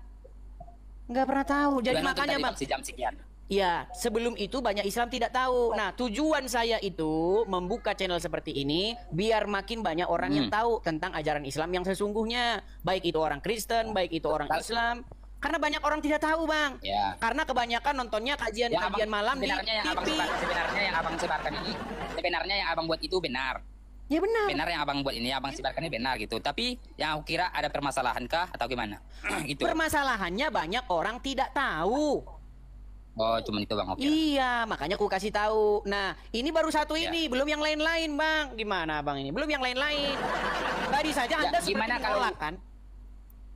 Nggak pernah tahu. Jadi Udah nonton makanya tadi, Bang, sejam sekian. ya sebelum itu banyak Islam tidak tahu. Nah tujuan saya itu membuka channel seperti ini biar makin banyak orang yang tahu tentang ajaran Islam yang sesungguhnya. Baik itu orang Kristen, baik itu orang Islam. Karena banyak orang tidak tahu Bang. Ya. Karena kebanyakan nontonnya kajian malam di sebenarnya TV. sebenarnya yang Abang sebarkan ini, sebenarnya yang Abang buat itu benar. Ya benar. Benar yang Abang buat ini, Abang sebarkan ini benar gitu. Tapi yang aku kira ada permasalahan kah atau gimana? Gitu. Permasalahannya banyak orang tidak tahu. Oh, cuman itu Bang. Oke. Iya, makanya aku kasih tahu. Nah, ini baru satu Ya. ini, belum yang lain-lain, Bang. Gimana, Bang ini? Belum yang lain-lain. Tadi saja Ya, Anda seperti gimana kalau- menolak kan?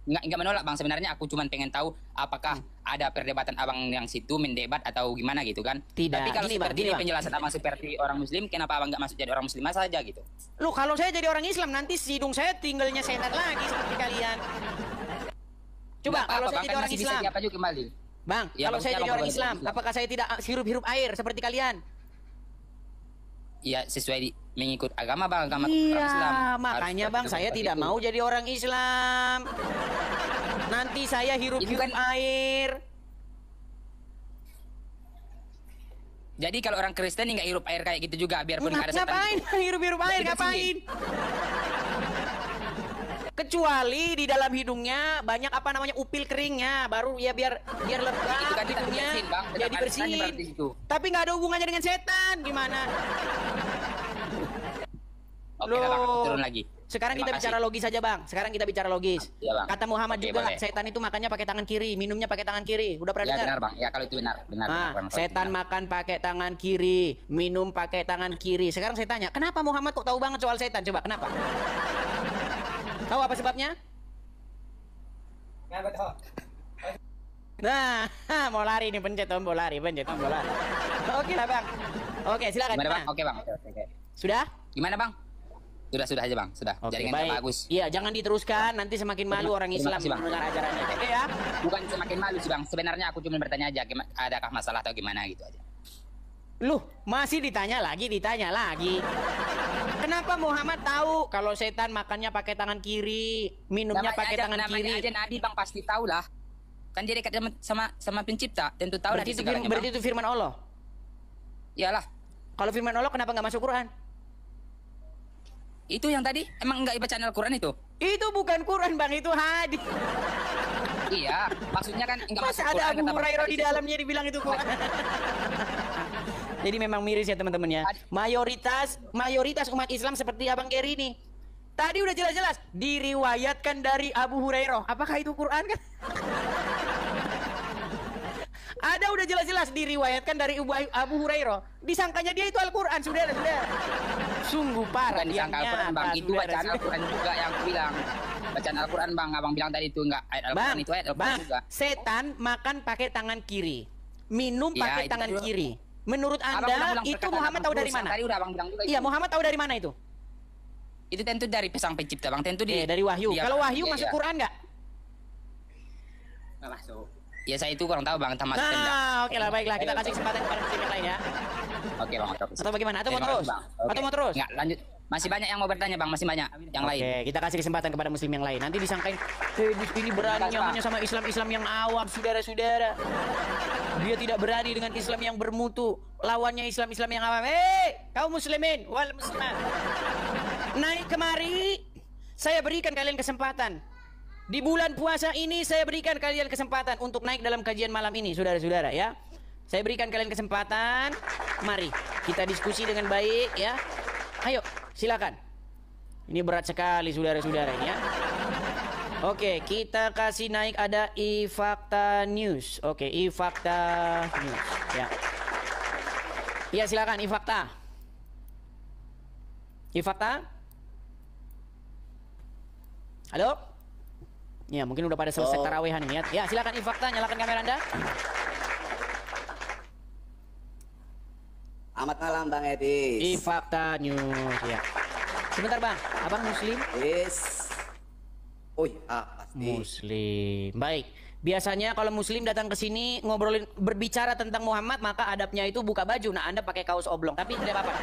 Nggak menolak Bang, sebenarnya aku cuman pengen tahu apakah ada perdebatan Abang yang situ mendebat atau gimana gitu kan. Tidak. Tapi kalau Gini, Bang, seperti gini, ini Bang. penjelasan Abang seperti orang muslim, kenapa Abang nggak masuk jadi orang muslimah saja gitu? Loh, kalau saya jadi orang Islam nanti hidung saya tinggalnya setan lagi seperti kalian. Coba Nggak kalau apa-apa, saya Bang, jadi kan orang masih bisa Islam. diapa juga kembali. Bang, Ya, kalau saya bagusnya jadi abang orang boleh Islam, Islam. apakah saya tidak hirup-hirup air seperti kalian? Ya sesuai mengikut agama bang, agama orang Iya, Islam. makanya Harus bang, saya seperti tidak itu. mau jadi orang Islam. Nanti saya hirup-hirup Itu kan- air. Jadi kalau orang Kristen nggak hirup air kayak gitu juga, biarpun nggak ada setan. Ngapain hirup-hirup air? Dibersihin. Ngapain? Kecuali di dalam hidungnya banyak apa namanya upil keringnya, baru ya biar lega Itu kan kita hidungnya, bersihin, Bang. ya Tetap ada dibersihin. setannya berarti situ. Tapi nggak ada hubungannya dengan setan, gimana? Oke lah, bang, Loh. turun lagi. Sekarang Terima kita kasih. bicara logis saja bang. Sekarang kita bicara logis. Iya, Bang. Kata Muhammad Oke, juga boleh. setan itu makannya pakai tangan kiri, minumnya pakai tangan kiri. Udah pernah Ya dengar? benar bang, ya kalau itu benar, benar. Ah, benar, Bang. setan Benar. makan pakai tangan kiri, minum pakai tangan kiri. Sekarang saya tanya, kenapa Muhammad kok tahu banget soal setan? Coba, kenapa? Tahu apa sebabnya? Nah, mau lari nih, pencet tombol lari. Oke lah bang. Oke, silakan. Gimana bang? Nah, Oke bang. Oke. Sudah? Gimana bang? Sudah aja bang, sudah. Oke, Jaringan baik. bagus. Iya, jangan diteruskan. Nanti semakin malu orang Terima Islam kasih, Bang. mendengar ajarannya. Oke ya? Bukan semakin malu sih bang. Sebenarnya aku cuma bertanya aja, adakah masalah atau gimana gitu aja. Loh, masih ditanya lagi. Kenapa Muhammad tahu kalau setan makannya pakai tangan kiri, minumnya pakai tangan namanya kiri? aja Nabi bang, pasti tahu lah. Kan dia dekat sama pencipta, tentu tahu lah Berarti di itu, segalanya, berarti Bang. itu firman Allah. Iyalah. Kalau firman Allah kenapa nggak masuk Quran? Itu yang tadi emang nggak bacaan Al-Quran itu? Itu bukan Quran bang, itu hadis. Iya, maksudnya kan nggak masuk Masa ada Quran, Abu kata Bang. Hurairah di dalamnya dibilang itu Quran? Jadi memang miris ya teman-teman ya. Mayoritas umat Islam seperti Abang Geri ini. Tadi udah jelas-jelas diriwayatkan dari Abu Hurairah. Apakah itu Quran kan? Ada udah jelas-jelas diriwayatkan dari Abu Hurairah. Disangkanya dia itu Al-Quran, saudara. Sungguh parah. Bukan disangka yang Al-Quran bang, nyata, itu bacaan saudara. Al-Quran juga yang aku bilang. Bacaan Al-Quran bang, abang bilang tadi itu nggak ayat Al-Quran, Bang, itu ayat Al-Quran bang, juga. setan makan pakai tangan kiri, minum Iya, pakai itu tangan juga. kiri. Menurut Abang Anda ulang-ulang itu perkataan Muhammad abang tahu dari terus. mana? Tadi udah abang bilang juga Iya, itu. Muhammad tahu dari mana itu? Itu tentu dari pesan pencipta bang, tentu Dari wahyu. dia- Kalau wahyu iya, masuk iya. Quran nggak? Nggak masuk. Ya saya itu kurang tahu bang, termasuk Nah, oke lah, baiklah. Kita kasih kesempatan kepada muslim yang lain ya. Oke bang, oke. Atau bagaimana? Atau mau Terima terus? kasih, Bang. Oke. Atau mau terus? Nggak, lanjut. Masih banyak yang mau bertanya bang, masih banyak yang lain. Oke, kita kasih kesempatan kepada muslim yang lain. Nanti disangkain, ini beraninya Bang. hanya sama Islam yang awam, saudara-saudara. Dia tidak berani dengan Islam yang bermutu. Lawannya Islam yang awam. Kaum muslimin, wal muslimat. Naik kemari, saya berikan kalian kesempatan. Di bulan puasa ini saya berikan kalian kesempatan untuk naik dalam kajian malam ini, saudara-saudara ya. Saya berikan kalian kesempatan. Mari kita diskusi dengan baik ya. Ayo, silakan. Ini berat sekali saudara-saudara ini ya. Oke, kita kasih naik ada Ifakta News. Oke, Ifakta News ya. Iya, silakan Ifakta. Ifakta? Halo? Ya, mungkin udah pada selesai tarawehan ini ya. Ya, silakan Ifakta, nyalakan kamera Anda. Selamat malam Bang Edi. Ifakta News ya. Sebentar Bang, Abang muslim? Is. Oh ya, pasti. Muslim. Baik. Biasanya kalau muslim datang ke sini ngobrolin berbicara tentang Muhammad, maka adabnya itu buka baju. Nah, Anda pakai kaos oblong, tapi tidak apa-apa.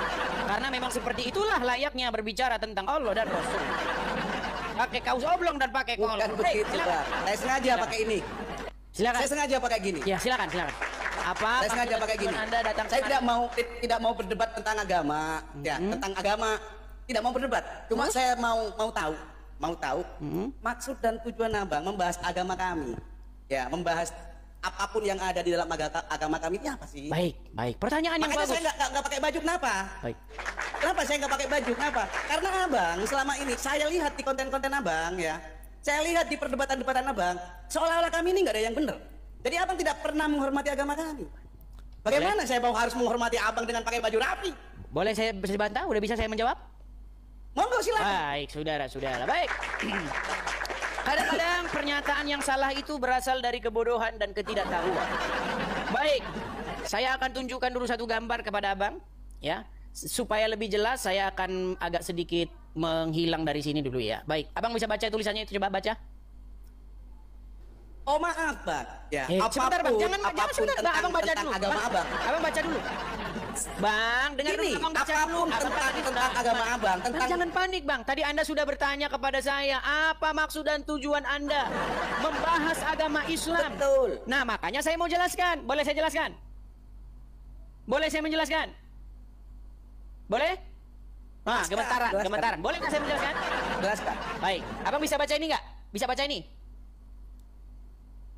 Karena memang seperti itulah layaknya berbicara tentang Allah dan Rasul. Pakai kaos oblong dan pakai kolor. Bukan begitu Bang. Saya sengaja pakai ini. Silakan. Saya sengaja pakai gini. Ya, silakan. Apa? Saya sengaja pakai gini. Anda datang Saya kemari? tidak mau berdebat tentang agama, ya, tentang agama tidak mau berdebat. Cuma saya mau tahu maksud dan tujuan Abang membahas agama kami. Ya, membahas apapun yang ada di dalam agama kami ini apa sih? Baik. Pertanyaan yang Makanya bagus. saya nggak pakai baju kenapa? Baik. Kenapa saya nggak pakai baju? Kenapa? Karena Abang selama ini saya lihat di konten-konten Abang ya, saya lihat di perdebatan-debatan Abang, seolah-olah kami ini nggak ada yang benar. Jadi Abang tidak pernah menghormati agama kami. Bagaimana saya harus menghormati Abang dengan pakai baju rapi? Boleh saya bisa dibantah? Udah bisa saya menjawab? Monggo silakan. Baik, saudara-saudara. Baik. Kadang-kadang pernyataan yang salah itu berasal dari kebodohan dan ketidaktahuan. Baik, saya akan tunjukkan dulu satu gambar kepada Abang, ya. Supaya lebih jelas, saya akan agak sedikit menghilang dari sini dulu ya. Baik, Abang bisa baca tulisannya itu, coba baca. Oh maaf bang, ya Sebentar bang, jangan apapun sebentar bang, abang baca tentang dulu. agama Bang, abang. abang baca dulu. Bang, dengar Ini dulu, abang baca dulu. apapun Abang tentang tadi tentang sudah- agama abang, Bang, tentang jangan panik bang, tadi anda sudah bertanya kepada saya, apa maksud dan tujuan anda membahas agama Islam? Betul. Nah makanya saya mau jelaskan, boleh saya jelaskan? Boleh saya menjelaskan? Boleh? Nah, Jelaskan. gemetaran. Boleh nggak saya menjelaskan? jelaskan. Baik, abang bisa baca ini nggak? Bisa baca ini?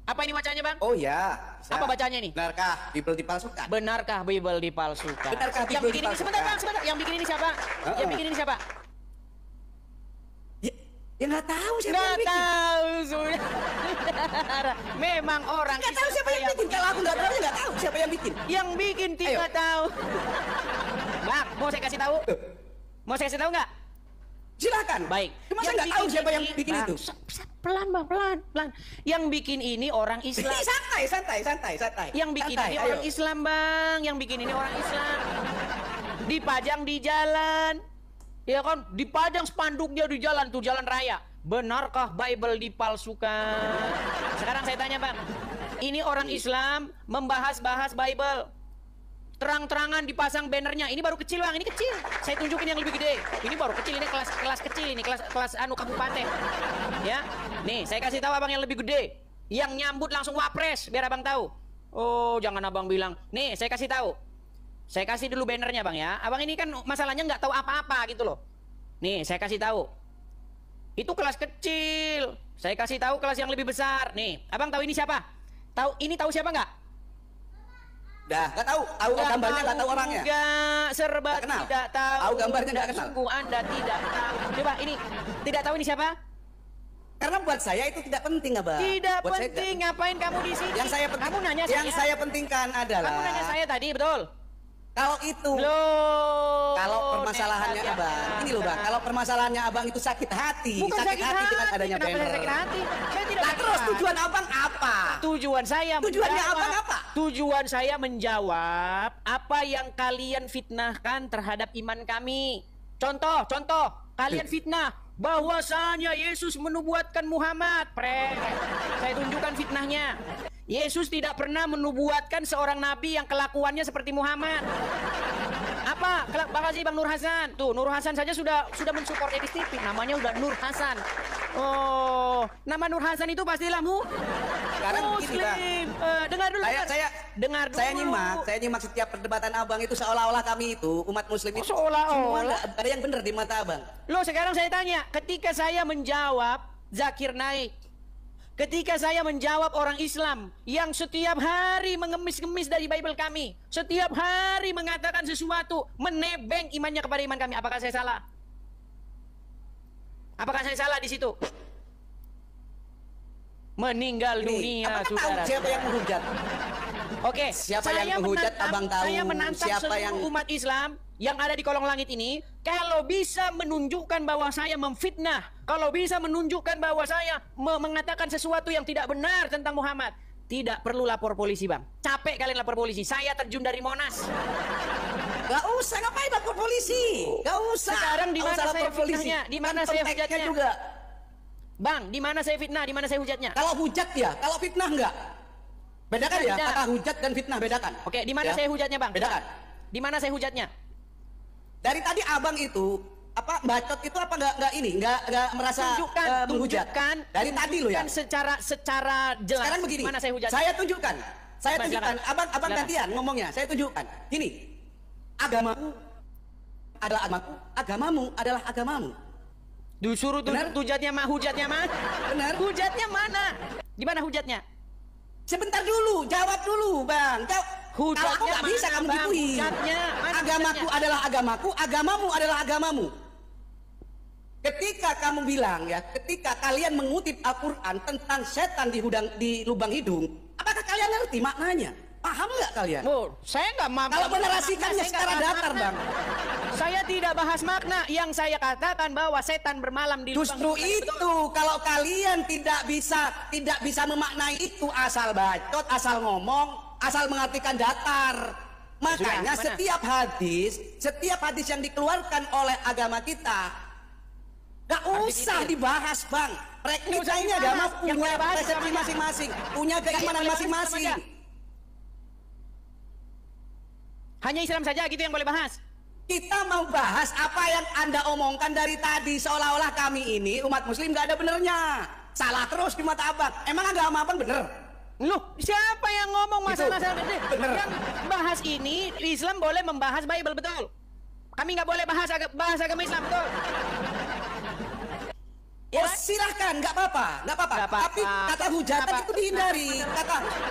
Apa ini bacanya bang? Oh ya. bisa. Apa bacanya nih? Benarkah Bible dipalsukan? Benarkah Bible dipalsukan? Benarkah Yang Bible bikin ini dipalsukan? sebentar bang, sebentar. Yang bikin ini siapa? Yang bikin ini siapa? Ya nggak tahu siapa yang Nggak bikin. tahu sudah. Memang orang Nggak tahu siapa yang bikin. Kalau aku nggak tahu, ya nggak tahu siapa yang bikin. Yang bikin tidak Ayo. tahu. Bang, mau saya kasih tahu? Mau saya kasih tahu nggak? Silakan. Baik. Cuma saya nggak tahu siapa yang bikin Bang, itu. Pelan bang, pelan. Yang bikin ini orang Islam. santai. Yang bikin Santai, ini ayo. orang Islam bang, yang bikin ini orang Islam. Dipajang di jalan, ya kan? Dipajang spanduknya di jalan tuh, jalan raya. Benarkah Bible dipalsukan? Sekarang saya tanya bang, ini orang Islam membahas-bahas Bible. Terang-terangan dipasang bannernya. Ini baru kecil bang, ini kecil. Saya tunjukin yang lebih gede. Ini baru kecil, ini kelas kecil, ini kelas anu kabupaten. Ya, nih saya kasih tahu abang yang lebih gede. Yang nyambut langsung wapres, biar abang tahu. Oh, jangan abang bilang. Nih, saya kasih tahu. Saya kasih dulu bannernya bang ya. Abang ini kan masalahnya nggak tahu apa-apa gitu loh. Nih, saya kasih tahu. Itu kelas kecil. Saya kasih tahu kelas yang lebih besar. Nih, abang tahu ini siapa? Tahu siapa nggak? Dah, nggak tahu. Tahu gambarnya, nggak tahu orangnya. Enggak, serba Nggak kenal. tidak tahu. Tahu gambarnya, nggak kenal. Sungguh Anda tidak tahu. Coba ini, tidak tahu ini siapa? Karena buat saya itu tidak penting, abang. Tidak Buat saya penting. Ngapain kamu di sini? Yang saya penting, Kamu nanya yang saya. saya pentingkan adalah Kamu nanya saya tadi, betul? kalau itu Loh. kalau permasalahannya nekat ya. abang, ini loh bang, kalau permasalahannya abang itu sakit hati, Bukan sakit hati, dengan adanya kenapa banner. saya sakit hati? Saya tidak Nah, sakit terus hati. tujuan abang apa? Tujuan saya Tujuannya menjawab. abang apa? Tujuan saya menjawab apa yang kalian fitnahkan terhadap iman kami. Contoh, kalian fitnah bahwasanya Yesus menubuatkan Muhammad. Saya tunjukkan fitnahnya. Yesus tidak pernah menubuatkan seorang nabi yang kelakuannya seperti Muhammad. Apa? Makasih Bang Nur Hasan. Tuh, Nur Hasan saja sudah mensupport Edis TV. Namanya udah Nur Hasan. Oh, nama Nur Hasan itu pastilah Sekarang begini, Bang. Muslim. Dengar dulu. Dengar dulu. Saya nyimak setiap perdebatan abang itu seolah-olah kami itu umat muslim itu Seolah-olah. semua nggak ada yang benar di mata abang. Loh, sekarang saya tanya, ketika saya menjawab Zakir Naik, ketika saya menjawab orang Islam yang setiap hari mengemis-ngemis dari Bible kami, setiap hari mengatakan sesuatu, menebeng imannya kepada iman kami, apakah saya salah? Apakah saya salah di situ? Meninggal dunia, Abang tahu saudara. siapa yang menghujat? Oke, Siapa saya yang menghujat, menantang- abang tahu. Saya menantang Siapa seluruh yang- umat Islam yang ada di kolong langit ini, kalau bisa menunjukkan bahwa saya memfitnah, kalau bisa menunjukkan bahwa saya mengatakan sesuatu yang tidak benar tentang Muhammad, tidak perlu lapor polisi, Bang. Capek kalian lapor polisi. Saya terjun dari Monas. Gak usah, ngapain lapor polisi? Gak usah. Sekarang di Nggak mana usah saya lapor polisi. fitnahnya? Di mana Kan saya konteksnya hujatnya? juga. Bang, di mana saya fitnah? Di mana saya hujatnya? Kalau hujat ya, kalau fitnah enggak. Bedakan ya, Tidak. kata hujat dan fitnah bedakan. Oke, di mana Ya. saya hujatnya, Bang? Bedakan. Di mana saya hujatnya? Dari tadi abang itu apa bacot itu apa enggak merasa menghujat. tunjukkan Dari tadi lo ya. tunjukkan secara jelas. Sekarang begini. Mana saya hujatnya? Saya tunjukkan. Saya Coba, tunjukkan. silakan. Abang Silakan. gantian ngomongnya. Saya tunjukkan. Gini. Agamaku adalah agamaku, agamamu adalah agamamu. Disuruh Benar? hujatnya mah, hujatnya mah. Benar? Hujatnya mana? Di mana hujatnya? Sebentar dulu, jawab dulu, Bang. Kalau aku Hujatnya nggak bisa mana, kamu Bang? gituin. Hujatnya, mana Agamaku hujatnya? adalah agamaku, agamamu adalah agamamu. Ketika kamu bilang ya, ketika kalian mengutip Al-Quran tentang setan di lubang hidung, apakah kalian ngerti maknanya? Paham nggak kalian? Oh, saya nggak mampu. Kalau menarasikannya secara datar, Bang. Saya tidak bahas makna. Yang saya katakan bahwa setan bermalam di lubang Justru hidung. itu, kalau kalian tidak bisa memaknai itu, asal bacot, asal ngomong, asal mengartikan datar. Makanya Sudah, mana? setiap hadis yang dikeluarkan oleh agama kita Gak usah dibahas, Bang. Kita ini agama yang punya boleh bahas persepsi Islam aja. masing-masing, punya keimanan boleh bahas masing-masing. Islam aja. Hanya Islam saja gitu yang boleh bahas. Kita mau bahas apa yang Anda omongkan dari tadi, seolah-olah kami ini umat muslim gak ada benernya. Salah terus di mata Abang. Emang agama Abang bener? Loh, siapa yang ngomong masalah-masalah Itu, ini? bener. Yang bahas ini, Islam boleh membahas Bible, betul. Kami nggak boleh bahas agama Islam, betul. Ya silahkan, nggak apa-apa. Nggak apa-apa. Tapi kata hujatan Nggak itu dihindari,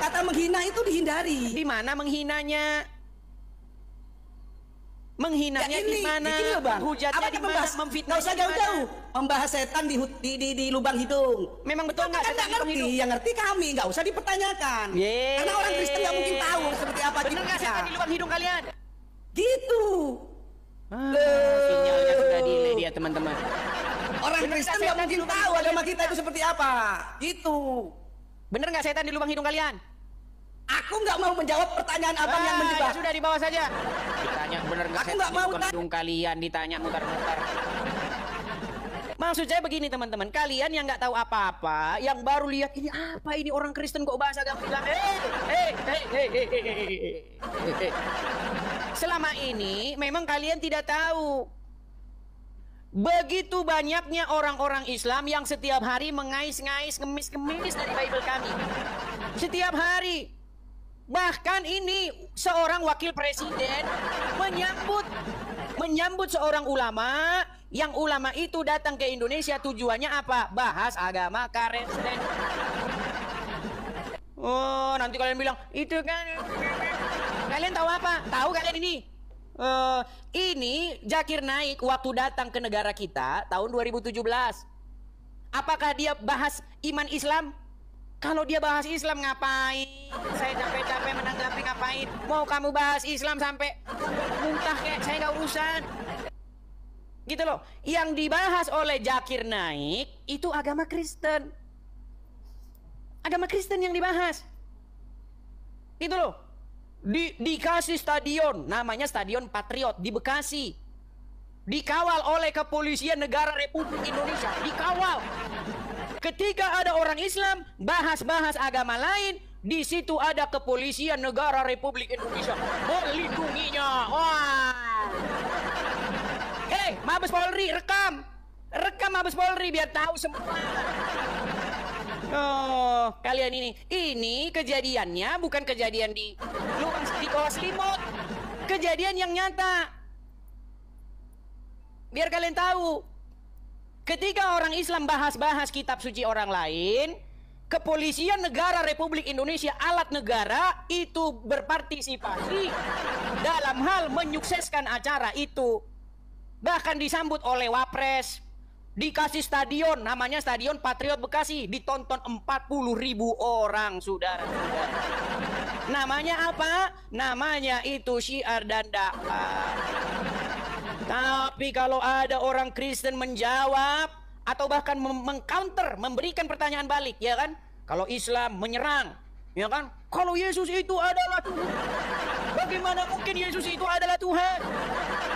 kata menghina itu dihindari. Di mana menghinanya? Menghinanya di mana? Gini loh, Bang. Hujatnya Apa di kita mana? membahas? Memfitnahnya Nggak usah di mana? jauh-jauh. Membahas setan di lubang hidung. Memang betul nggak Kan setan di lubang ngerti, hidung? yang ngerti kami, nggak usah dipertanyakan. Yeay. Karena orang Kristen nggak mungkin tahu seperti apa Bener nggak kita. setan di lubang hidung kalian? Gitu. Sinyalnya sudah delay dia, teman-teman. Orang Bener Kristen nggak nggak setan di mungkin lubang tahu hidung agama kalian? kita itu seperti apa. Gitu. Bener nggak setan di lubang hidung kalian? Aku nggak mau menjawab pertanyaan abang yang menjebak. Ya sudah, di bawah saja. Ditanya bener nggak Aku setan nggak di mau lubang hidung kalian, ditanya mutar-mutar. Maksud saya begini, teman-teman, kalian yang nggak tahu apa-apa, yang baru lihat ini apa ini orang Kristen kok bahasa agama Islam? Selama ini memang kalian tidak tahu. Begitu banyaknya orang-orang Islam yang setiap hari mengais-ngais, ngemis-ngemis dari Bible kami. Setiap hari. Bahkan ini seorang wakil presiden menyambut seorang ulama, yang ulama itu datang ke Indonesia tujuannya apa? Bahas agama Kristen. Oh, nanti kalian bilang, itu kan kalian tahu apa? Tahu kalian ini? Ini Zakir Naik waktu datang ke negara kita tahun 2017. Apakah dia bahas iman Islam? Kalau dia bahas Islam ngapain? Saya capek-capek menanggapi ngapain? Mau kamu bahas Islam sampai muntah kayak saya nggak urusan. Gitu loh. Yang dibahas oleh Zakir Naik itu agama Kristen. Agama Kristen yang dibahas. Gitu loh. Dikasih stadion, namanya Stadion Patriot di Bekasi. Dikawal oleh Kepolisian Negara Republik Indonesia. Dikawal. Ketika ada orang Islam bahas-bahas agama lain, di situ ada Kepolisian Negara Republik Indonesia melindunginya. Wah. Mabes Polri, rekam Mabes Polri biar tahu semua. Oh, kalian ini kejadiannya bukan kejadian di bawah selimut, kejadian yang nyata. Biar kalian tahu, ketika orang Islam bahas-bahas kitab suci orang lain, Kepolisian Negara Republik Indonesia, alat negara, itu berpartisipasi dalam hal menyukseskan acara itu. Bahkan disambut oleh Wapres. Dikasih stadion, namanya Stadion Patriot Bekasi, ditonton 40.000 orang, saudara-saudara. Namanya apa? Namanya itu syiar dan dakwah. Tapi kalau ada orang Kristen menjawab atau bahkan mengcounter, memberikan pertanyaan balik, ya kan? Kalau Islam menyerang, ya kan? Kalau Yesus itu adalah Tuhan, bagaimana mungkin Yesus itu adalah Tuhan?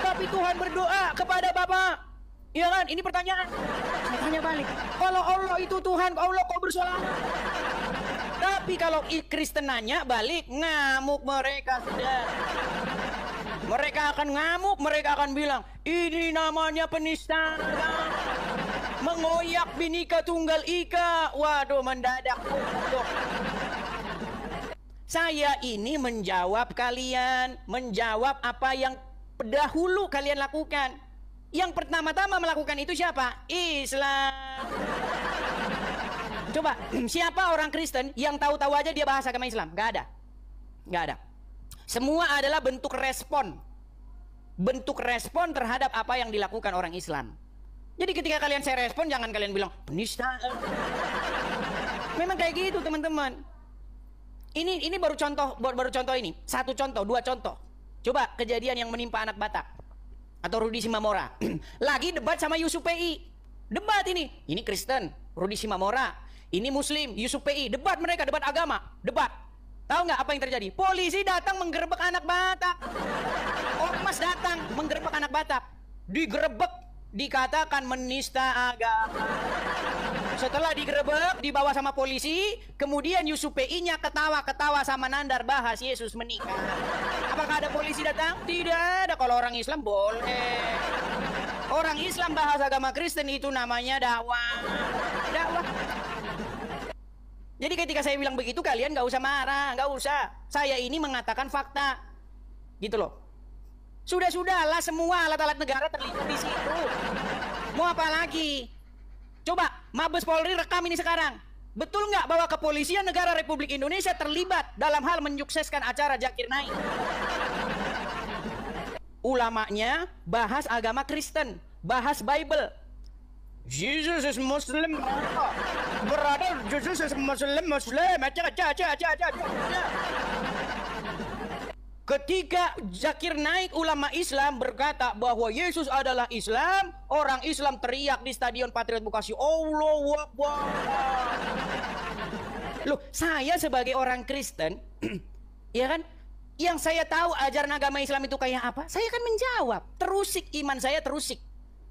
Tapi Tuhan berdoa kepada Bapa. Ya kan? Ini pertanyaan. Saya tanya balik. Kalau Allah itu Tuhan, Allah kok bersolawat? Tapi kalau Kristen nanya balik, ngamuk mereka, sudah. Mereka akan ngamuk, mereka akan bilang, ini namanya penistaan agama. Mengoyak Bhinneka Tunggal Ika. Waduh, mendadak bodoh. Saya ini menjawab kalian, menjawab apa yang dahulu kalian lakukan. Yang pertama-tama melakukan itu siapa? Islam. Coba, siapa orang Kristen yang tahu-tahu aja dia bahas agama Islam? Gak ada. Gak ada. Semua adalah bentuk respon. Bentuk respon terhadap apa yang dilakukan orang Islam. Jadi ketika kalian saya respon, jangan kalian bilang penistaan. Memang kayak gitu, teman-teman. Ini baru contoh ini. Satu contoh, dua contoh. Coba kejadian yang menimpa anak Batak atau Rudi Simamora. Lagi debat sama Yusuf PI. Debat ini. Ini Kristen, Rudi Simamora. Ini Muslim, Yusuf PI. Debat mereka, debat agama. Debat. Tahu nggak apa yang terjadi? Polisi datang menggerebek anak Batak. Ormas datang menggerebek anak Batak. Digerebek, dikatakan menista agama. Setelah digerebek, dibawa sama polisi, kemudian Yusuf PI-nya ketawa-ketawa sama Nandar bahas Yesus menikah. Apakah ada polisi datang? Tidak ada. Kalau orang Islam boleh. Orang Islam bahas agama Kristen itu namanya dakwah. Dakwah. Jadi ketika saya bilang begitu, kalian nggak usah marah, nggak usah. Saya ini mengatakan fakta, gitu loh. Sudah-sudahlah, semua alat-alat negara terlibat di situ. Mau apa lagi? Coba Mabes Polri rekam ini sekarang. Betul nggak bahwa kepolisian negara Republik Indonesia terlibat dalam hal menyukseskan acara Zakir Naik? Ulamanya bahas agama Kristen, bahas Bible. Jesus is Muslim, brother. Jesus is Muslim. Ketika Zakir Naik, ulama Islam berkata bahwa Yesus adalah Islam, orang Islam teriak di Stadion Patriot Bekasi, Allahu Akbar. Loh, saya sebagai orang Kristen, ya kan, yang saya tahu ajaran agama Islam itu kayak apa, saya kan menjawab. Terusik iman saya, terusik.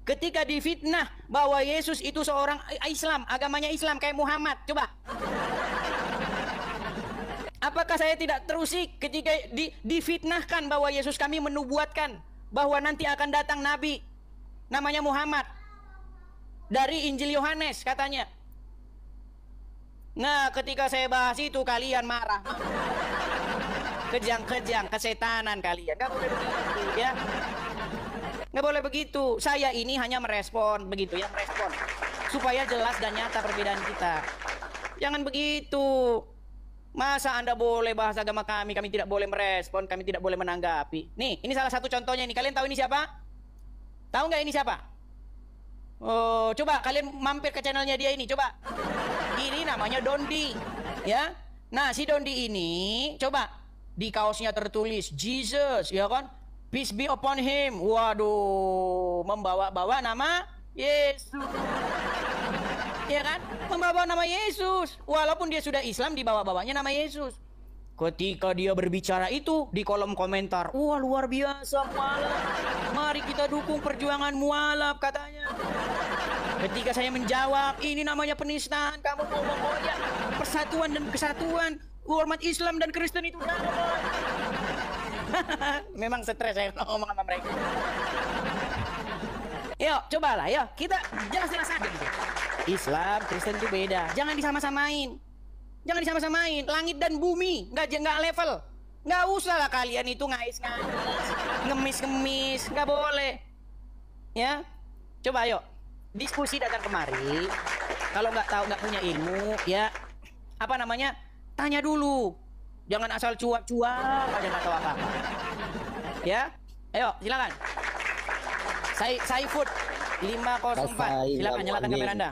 Ketika difitnah bahwa Yesus itu seorang Islam, agamanya Islam kayak Muhammad, coba. Apakah saya tidak terusik ketika difitnahkan bahwa Yesus kami menubuatkan bahwa nanti akan datang Nabi namanya Muhammad dari Injil Yohanes katanya. Nah, ketika saya bahas itu kalian marah. Kejang-kejang, kesetanan kalian. Gak boleh begitu ya. Nggak boleh begitu. Saya ini hanya merespon begitu ya, merespon supaya jelas dan nyata perbedaan kita. Jangan begitu. Masa Anda boleh bahas agama kami tidak boleh merespon, kami tidak boleh menanggapi. Nih, ini salah satu contohnya nih. Kalian tahu ini siapa? Tahu nggak ini siapa? Oh, coba kalian mampir ke channelnya dia ini, coba. Ini namanya Dondi, ya. Nah, si Dondi ini, coba di kaosnya tertulis Jesus, ya kan? Peace be upon him. Waduh, membawa-bawa nama Yesus. Ya kan? Membawa nama Yesus. Walaupun dia sudah Islam, dibawa-bawanya nama Yesus. Ketika dia berbicara itu di kolom komentar, wah luar biasa mualaf. Mari kita dukung perjuangan mualaf katanya. Ketika saya menjawab, ini namanya penistaan. Kamu ngomong ya persatuan dan kesatuan, umat Islam dan Kristen itu damai. Memang stres saya ngomong sama mereka. Yuk, cobalah, yuk kita jelas-jelas aja gitu. Islam, Kristen itu beda. Jangan disama-samain. Jangan disama-samain. Langit dan bumi, nggak level. Nggak usah lah kalian itu ngais-ngais, ngemis-ngemis, nggak boleh. Ya, coba yuk. Diskusi datang kemari. Kalau nggak tahu, nggak punya ilmu, ya apa namanya? Tanya dulu. Jangan asal cuap-cuap aja nggak tahu apa-apa. Ya, ayo silakan. Saifud 504. Silakan nyalakan kamera Anda.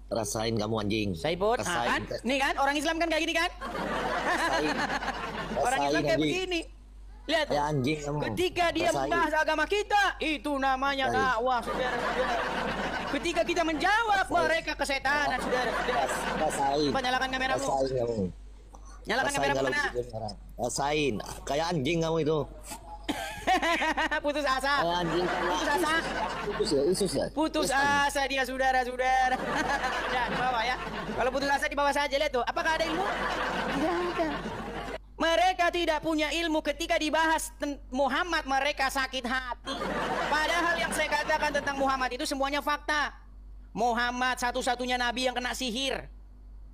Rasain kamu anjing. Saifud, kan? Nih kan orang Islam kan kayak gini kan? Orang Islam kayak begini. Lihat. Ya anjing kamu. Ketika dia membahas agama kita, itu namanya dakwah, saudara-saudara. Ketika kita menjawab, mereka kesetanan, saudara-saudara. Rasain. Nyalakan kameramu. Rasain kamu. Nyalakan kamera mana? Rasain. Kayak anjing kamu itu. Putus asa. Anjing kamu. Putus asa. Putus ya. Putus asa dia, saudara-saudara. Udah di bawah ya. Kalau putus asa di bawah saja, lihat tuh. Apakah ada ilmu? Tidak ada. Mereka tidak punya ilmu. Ketika dibahas Muhammad, mereka sakit hati. Padahal yang saya katakan tentang Muhammad itu semuanya fakta. Muhammad satu-satunya nabi yang kena sihir.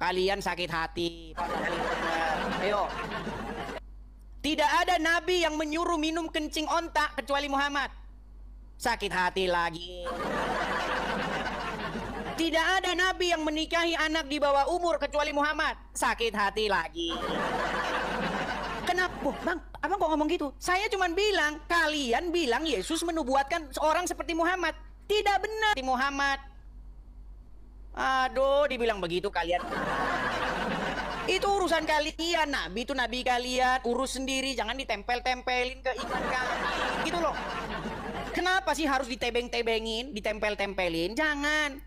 Kalian sakit hati. Padahal itu benar. Ayo. Tidak ada nabi yang menyuruh minum kencing onta kecuali Muhammad. Sakit hati lagi. Tidak ada nabi yang menikahi anak di bawah umur kecuali Muhammad. Sakit hati lagi. Kenapa? Bang, abang kok ngomong gitu? Saya cuma bilang, kalian bilang Yesus menubuatkan seorang seperti Muhammad. Tidak benar. Muhammad. Aduh, dibilang begitu kalian. Itu urusan kalian. Nabi itu nabi kalian. Urus sendiri, jangan ditempel-tempelin ke iman kami. Gitu loh. Kenapa sih harus ditebeng-tebengin, ditempel-tempelin? Jangan.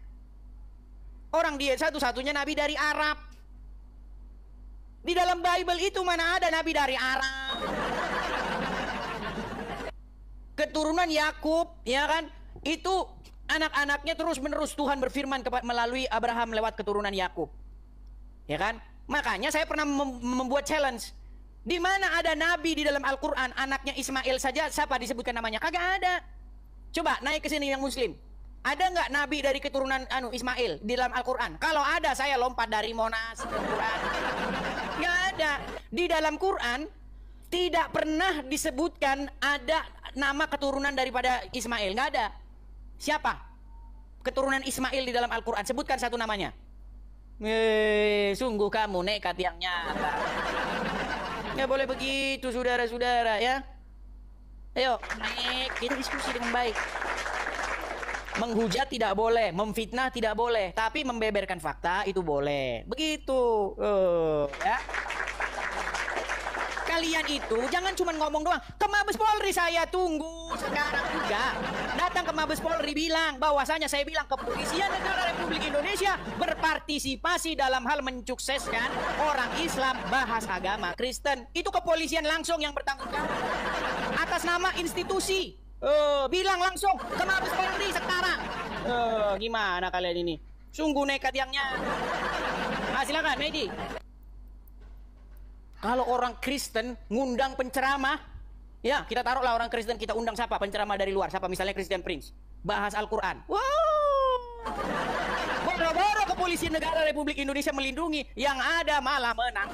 Orang dia satu-satunya nabi dari Arab. Di dalam Bible itu mana ada nabi dari Arab? Keturunan Yakub, ya kan? Itu Anak-anaknya terus-menerus Tuhan berfirman melalui Abraham lewat keturunan Yakub. Ya kan? Makanya saya pernah membuat challenge. Di mana ada nabi di dalam Al-Qur'an anaknya Ismail saja siapa disebutkan namanya? Kagak ada. Coba naik ke sini yang muslim. Ada nggak nabi dari keturunan Ismail di dalam Al-Qur'an? Kalau ada saya lompat dari Monas ke Quran. Nggak ada. Di dalam Quran tidak pernah disebutkan ada nama keturunan daripada Ismail. Nggak ada. Siapa keturunan Ismail di dalam Al-Quran? Sebutkan satu namanya. Sungguh kamu nekat yang nyata. Nggak boleh begitu, saudara-saudara, ya. Ayo, naik, kita diskusi dengan baik. Menghujat tidak boleh, memfitnah tidak boleh, tapi membeberkan fakta itu boleh. Begitu, ya. Kalian itu jangan cuma ngomong doang. Ke Mabes Polri saya tunggu sekarang juga. Datang ke Mabes Polri bilang bahwasanya saya bilang Kepolisian Negara Republik Indonesia berpartisipasi dalam hal mensukseskan orang Islam bahas agama Kristen. Itu kepolisian langsung yang bertanggung jawab atas nama institusi. Bilang langsung ke Mabes Polri sekarang. Gimana kalian ini? Sungguh nekat yang nyata. Silakan Medi. Kalau orang Kristen ngundang penceramah, ya kita taruhlah orang Kristen kita undang siapa penceramah dari luar, siapa misalnya Christian Prince, bahas Al-Quran. Wow, boro-boro Kepolisian Negara Republik Indonesia melindungi, yang ada malah menang.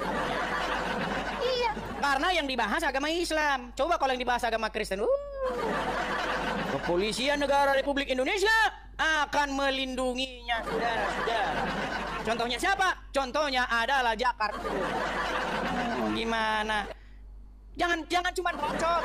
Iya, karena yang dibahas agama Islam. Coba kalau yang dibahas agama Kristen, Kepolisian Negara Republik Indonesia akan melindunginya, saudara-saudara. Contohnya siapa? Contohnya adalah Jakarta. Gimana? Jangan cuma bocor,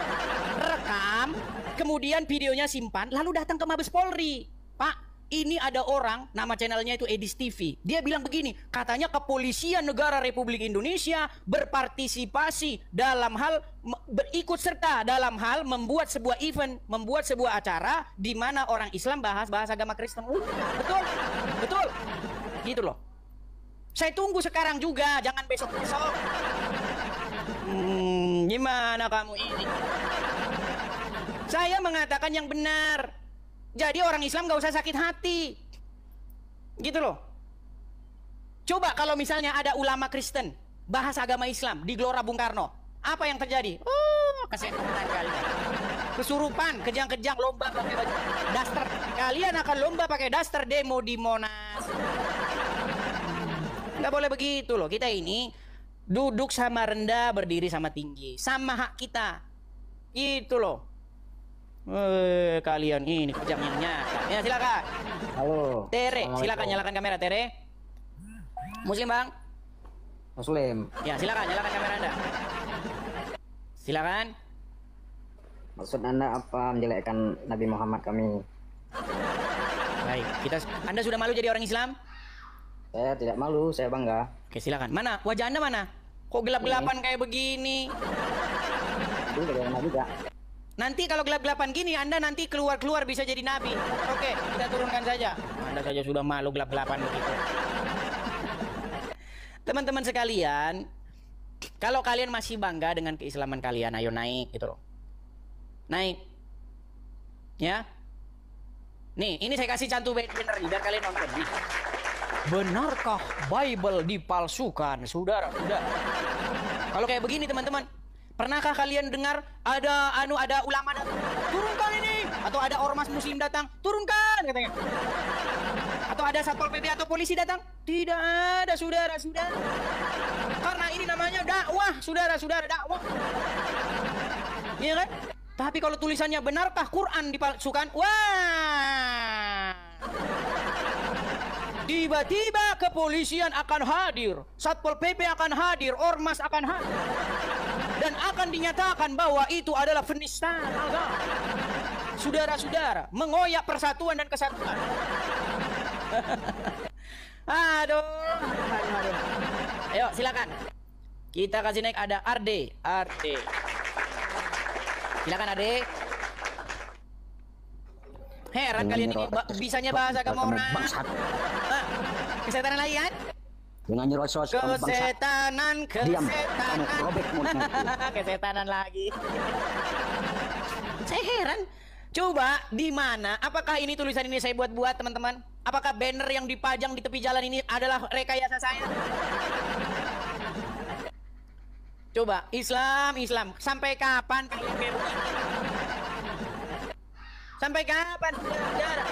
rekam, kemudian videonya simpan, lalu datang ke Mabes Polri. Pak, ini ada orang, nama channelnya itu Edis TV. Dia bilang begini, katanya Kepolisian Negara Republik Indonesia berpartisipasi dalam hal, berikut serta dalam hal membuat sebuah event, membuat sebuah acara di mana orang Islam bahas agama Kristen. Betul, betul, gitu loh. Saya tunggu sekarang juga, jangan besok-besok. Gimana kamu ini? Saya mengatakan yang benar. Jadi orang Islam gak usah sakit hati. Gitu loh. Coba kalau misalnya ada ulama Kristen bahas agama Islam di Gelora Bung Karno, apa yang terjadi? Kesetanan kalian. Kesurupan, kejang-kejang lomba pakai baju daster. Kalian akan lomba pakai daster demo di Monas. Nggak boleh begitu loh. Kita ini duduk sama rendah, berdiri sama tinggi, sama hak kita. Gitu loh. Kalian ini kejam yang nyata. Ya silakan. Halo. Tere, silakan nyalakan kamera Tere. Muslim bang? Muslim. Ya silakan nyalakan kamera Anda. Silakan. Maksud Anda apa menjelekkan Nabi Muhammad kami? Baik, Anda sudah malu jadi orang Islam? Saya tidak malu, saya bangga. Oke silakan. Mana wajah Anda mana? Kok gelap-gelapan kayak begini? Itu dari Nabi juga. Nanti kalau gelap-gelapan gini, Anda nanti keluar-keluar bisa jadi nabi. Oke, kita turunkan saja. Anda saja sudah malu gelap-gelapan begitu. Teman-teman sekalian, kalau kalian masih bangga dengan keislaman kalian, ayo naik gitu loh. Naik. Ya. Nih, ini saya kasih cantu bener biar kalian nonton nih. Benarkah Bible dipalsukan, saudara? Kalau kayak begini teman-teman, pernahkah kalian dengar ada ulama datang, turunkan ini, atau ada ormas muslim datang, turunkan katanya, atau ada satpol pp atau polisi datang? Tidak ada, saudara-saudara. Karena ini namanya dakwah, saudara-saudara, dakwah. Iya kan? Tapi kalau tulisannya benarkah Quran dipalsukan? Wah. Tiba-tiba kepolisian akan hadir, satpol pp akan hadir, ormas akan hadir, dan akan dinyatakan bahwa itu adalah penistaan agama. Saudara-saudara, mengoyak persatuan dan kesatuan. Aduh. Ayo silakan. Kita kasih naik, ada Arde. Silakan Ade. Heran kalian ini bisanya bahasa agama orang. Kesetanan lagi kan? Dengan nyerocos kesetanan. Kesetanan lagi. Saya heran. Coba di mana? Apakah ini tulisan ini saya buat-buat, teman-teman? Apakah banner yang dipajang di tepi jalan ini adalah rekayasa saya? Coba, Islam. Sampai kapan kalian kayak begini? Sampai kapan? Saudara?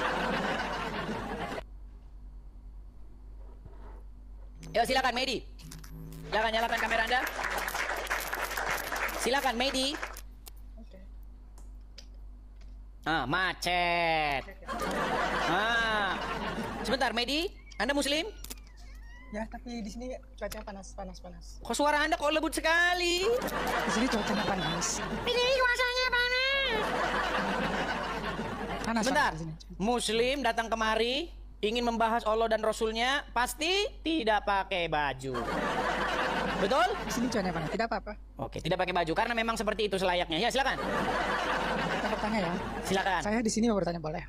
Ya, silakan Medi. Silakan nyalakan kamera Anda. Silakan Medi. Macet. Sebentar, Medi. Anda Muslim? Ya, tapi di sini cuaca panas. Kok suara Anda kok lembut sekali? Di sini cuacanya panas. Ini suasananya panas. Sebentar. Di sini. Muslim datang kemari ingin membahas Allah dan Rasulnya, pasti tidak pakai baju. Betul? Di sini cuacanya panas, tidak apa-apa. Oke, tidak pakai baju karena memang seperti itu selayaknya. Ya, silakan. Kita bertanya ya. Silakan. Saya di sini mau bertanya boleh?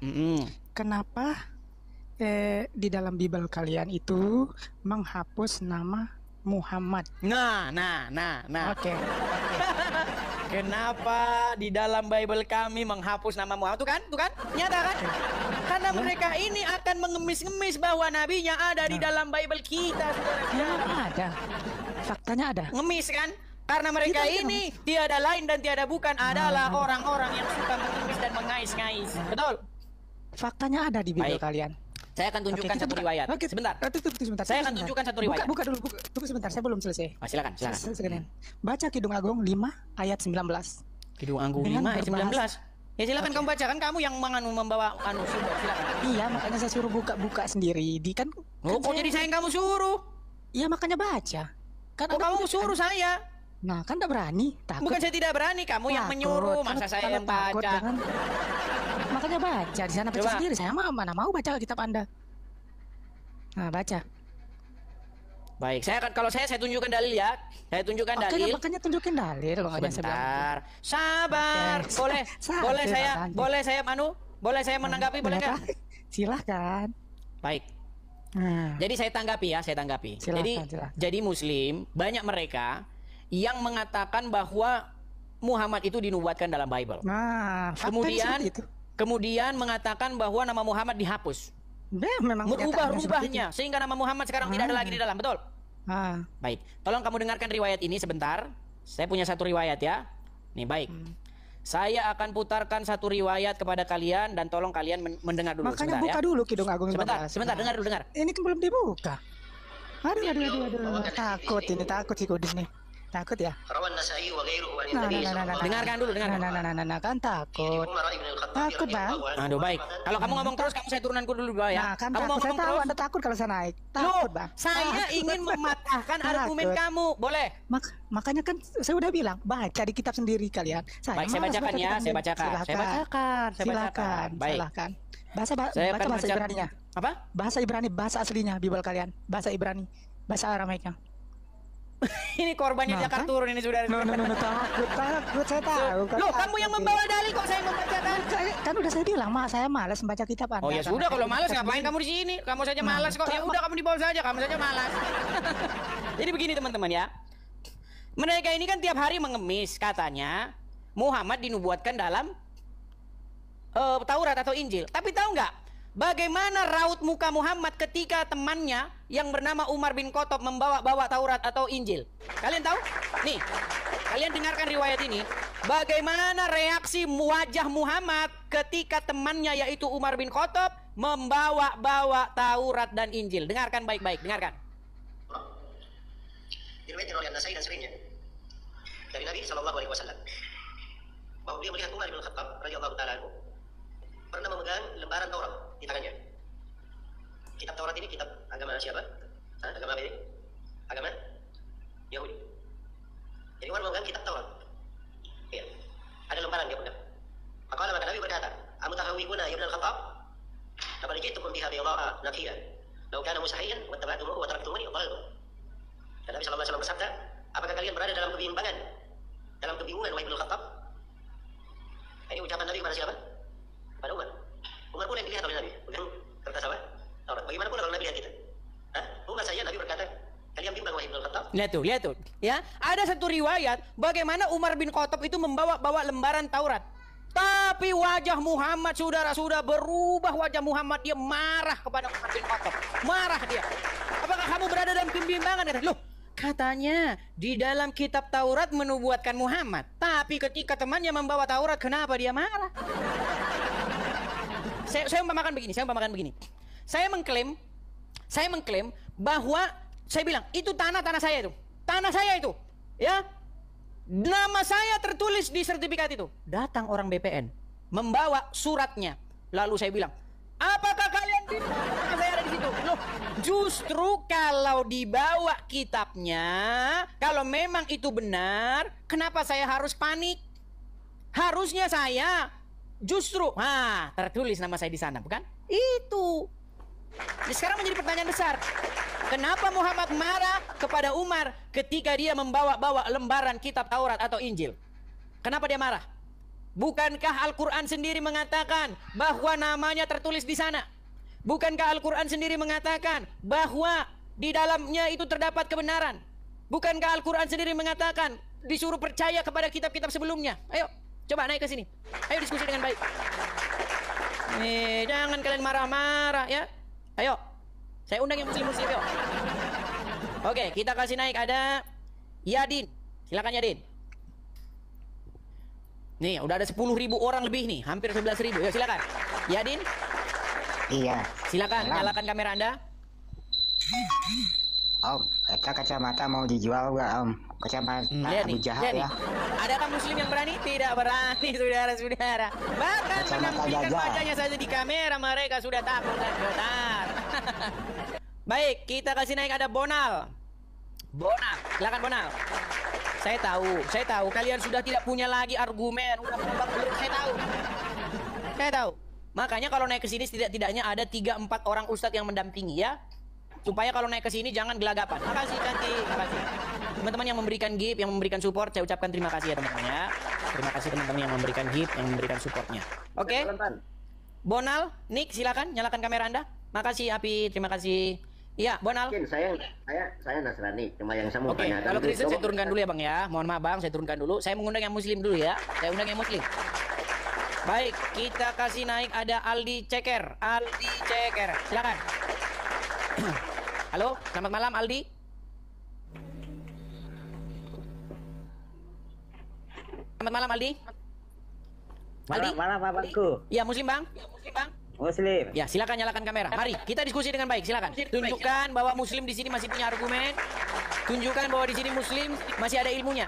Kenapa di dalam Bible kalian itu menghapus nama Muhammad? Nah. Oke. Kenapa di dalam Bible kami menghapus nama Muhammad? Tuh kan? Nyata kan? Karena mereka ini akan mengemis-ngemis bahwa nabinya ada di dalam Bible kita, saudara. Ya, ada. Faktanya ada. Ngemis kan? Karena mereka ini tiada lain dan tiada bukan adalah orang-orang yang suka mengemis dan mengais-ngais. Betul? Faktanya ada di Bible Baik. kalian. Saya akan tunjukkan satu riwayat. Sebentar. Tunggu sebentar. Saya akan tunjukkan satu riwayat. Buka dulu. Tunggu sebentar, saya belum selesai. Silakan. Baca Kidung Agung 5 ayat 19. Kidung Agung 5 ayat 19. Ya silakan kamu baca, kan kamu yang membawa sumber, silakan. Iya, makanya saya suruh buka sendiri. Kok jadi saya yang kamu suruh? Iya, makanya baca. Kan kamu suruh saya? Nah, kan tidak berani. Takut. Bukan saya tidak berani, kamu yang menyuruh. Masa saya yang baca? Makanya baca di sana, baca sendiri. Saya mana mau baca kitab Anda. Nah, baca. Baik, kalau saya tunjukkan dalil ya. Saya tunjukkan dalil. Makanya tunjukin dalil. Sebentar. Sabar. Boleh saya menanggapi, boleh nggak? Silahkan. Baik. Jadi saya tanggapi. Silakan. Jadi Muslim, banyak mereka yang mengatakan bahwa Muhammad itu dinubuatkan dalam Bible. Nah, kemudian mengatakan bahwa nama Muhammad dihapus. Memang merubah-rubahnya sehingga nama Muhammad sekarang tidak ada lagi di dalam, betul? Baik, tolong kamu dengarkan riwayat ini sebentar. Saya punya satu riwayat ya. Nih, baik. Saya akan putarkan satu riwayat kepada kalian dan tolong kalian mendengar dulu. Makanya sebentar, buka ya. dulu Kidung Agung. Sebentar, dengar. Ini kan belum dibuka. Aduh. Takut si Kudus nih. Takut ya? Dengarkan dulu. Nah, kan takut. Takut, Bang. Aduh, baik. Kalau kamu ngomong terus, saya turunanku dulu bawah ya. Nah, kan kamu takut. Saya tahu terus. Anda takut kalau saya naik. Takut, Bang. Saya ingin mematahkan argumen kamu. Boleh? Makanya kan saya udah bilang, baca di kitab sendiri kalian. Baik, saya bacakan ya. Saya bacakan. Baik. Silakan. Bahasa Ibraninya. Apa? Bahasa Ibrani, bahasa aslinya Bible kalian. Bahasa Ibrani, bahasa Aramaiknya. Ini korbannya Jakar turun ini saudara. Takut, saya tahu. Loh, kamu yang membawa dalil kok saya membacakan? Kan udah saya bilang, saya malas membaca kitab Anda. Oh ya sudah, kalau malas ngapain kamu di sini? Kamu saja malas kok. Ya udah, kamu di bawah saja, kamu saja malas. Jadi begini teman-teman ya. Mereka ini kan tiap hari mengemis, katanya Muhammad dinubuatkan dalam Taurat atau Injil. Tapi tahu nggak? Bagaimana raut muka Muhammad ketika temannya yang bernama Umar bin Khattab membawa Taurat atau Injil? Kalian tahu? Nih, kalian dengarkan riwayat ini. Bagaimana reaksi wajah Muhammad ketika temannya yaitu Umar bin Khattab membawa Taurat dan Injil? Dengarkan baik-baik, dengarkan. Diriwayatkan oleh An-Nasai dan selainnya dari Nabi SAW bahwa dia melihat Umar bin Khattab radhiyallahu taala anhu pernah memegang lembaran Taurat di tangannya. Kitab Taurat ini kitab agama siapa? Agama apa ini? Agama Yahudi. Jadi Umar memegang kitab Taurat. Ya. Ada lembaran dia pegang. Maka Nabi berkata, "Amutahawwibuna ya Ibn al-Khattab? Laqad ji'tukum biha bayda'a naqiya. Law kana musahiyan wattaba'tumuhu wa taraktumuni dhalaltum." Dan Nabi SAW bersabda, apakah kalian berada dalam kebimbangan, dalam kebingungan wahai Ibn al-Khattab? Ini ucapan Nabi kepada siapa? Pada Umar. Umar pun yang dilihat oleh Nabi. Bukan kertas apa? Taurat. Bagaimana pula kalau Nabi lihat kita? Umar saja Nabi berkata, kalian bimbang wahai Ibn al-Khattab? Lihat tuh. Ya, ada satu riwayat bagaimana Umar bin Khattab itu membawa lembaran Taurat. Tapi Tapi wajah Muhammad, saudara, sudah berubah wajah Muhammad. Dia marah kepada Umar bin Khattab. Marah dia. Apakah kamu berada dalam kebimbangan? Loh, katanya di dalam kitab Taurat menubuatkan Muhammad. Tapi ketika temannya membawa Taurat, kenapa dia marah? Saya umpamakan begini. Saya mengklaim bahwa saya bilang itu tanah saya itu. Tanah saya itu. Ya. Nama saya tertulis di sertifikat itu. Datang orang BPN membawa suratnya. Lalu saya bilang, apakah kalian tidak tahu saya ada di situ? Loh, justru kalau dibawa kitabnya, kalau memang itu benar, kenapa saya harus panik? Harusnya saya justru, tertulis nama saya di sana, bukan? Itu. Jadi sekarang menjadi pertanyaan besar. Kenapa Muhammad marah kepada Umar ketika dia membawa-bawa lembaran kitab Taurat atau Injil? Kenapa dia marah? Bukankah Al-Quran sendiri mengatakan bahwa namanya tertulis di sana? Bukankah Al-Quran sendiri mengatakan bahwa di dalamnya itu terdapat kebenaran? Bukankah Al-Quran sendiri mengatakan disuruh percaya kepada kitab-kitab sebelumnya? Ayo, coba naik ke sini. Ayo diskusi dengan baik. Jangan kalian marah-marah ya. Ayo, saya undang yang muslim-muslim yuk. Oke, kita kasih naik ada Yadin. Silakan Yadin. Nih, udah ada 10.000 orang lebih nih, hampir 11.000. Yuk silakan. Yadin? Iya. Silakan, Salam. nyalakan kamera Anda. Om, kacamata mau dijual nggak Om? Kacamata Abu Jahal ya. Adakah muslim yang berani? Tidak berani, saudara-saudara. Bahkan menampilkan wajahnya saja di kamera, mereka sudah takut dan getar. Baik, kita kasih naik ada Bonal. Bonal, silakan Bonal. Saya tahu kalian sudah tidak punya lagi argumen, udah menebak belum, saya tahu. Makanya kalau naik ke sini setidaknya ada 3-4 orang ustadz yang mendampingi ya. Supaya kalau naik ke sini jangan gelagapan. Makasih cantik, makasih. Teman-teman yang memberikan gift, yang memberikan support, saya ucapkan terima kasih ya teman-teman ya. Terima kasih teman-teman yang memberikan gift, yang memberikan supportnya. Oke. Bonal, Nick silakan nyalakan kamera Anda. Makasih Api, terima kasih. Iya, Bonal. Mungkin saya Nasrani, cuma yang saya mau Oke, tanyakan kalau dulu, Kristen saya turunkan dulu ya Bang ya. Mohon maaf Bang, saya turunkan dulu. Saya mengundang yang muslim dulu ya. Saya undang yang muslim. Baik, kita kasih naik ada Aldi Ceker. Aldi Ceker, silakan. Halo, selamat malam Aldi. Selamat malam Aldi. Malam abangku. Ya muslim Bang. Muslim. Ya silakan nyalakan kamera. Mari kita diskusi dengan baik. Silakan. Tunjukkan bahwa muslim di sini masih punya argumen. Tunjukkan bahwa di sini muslim masih ada ilmunya.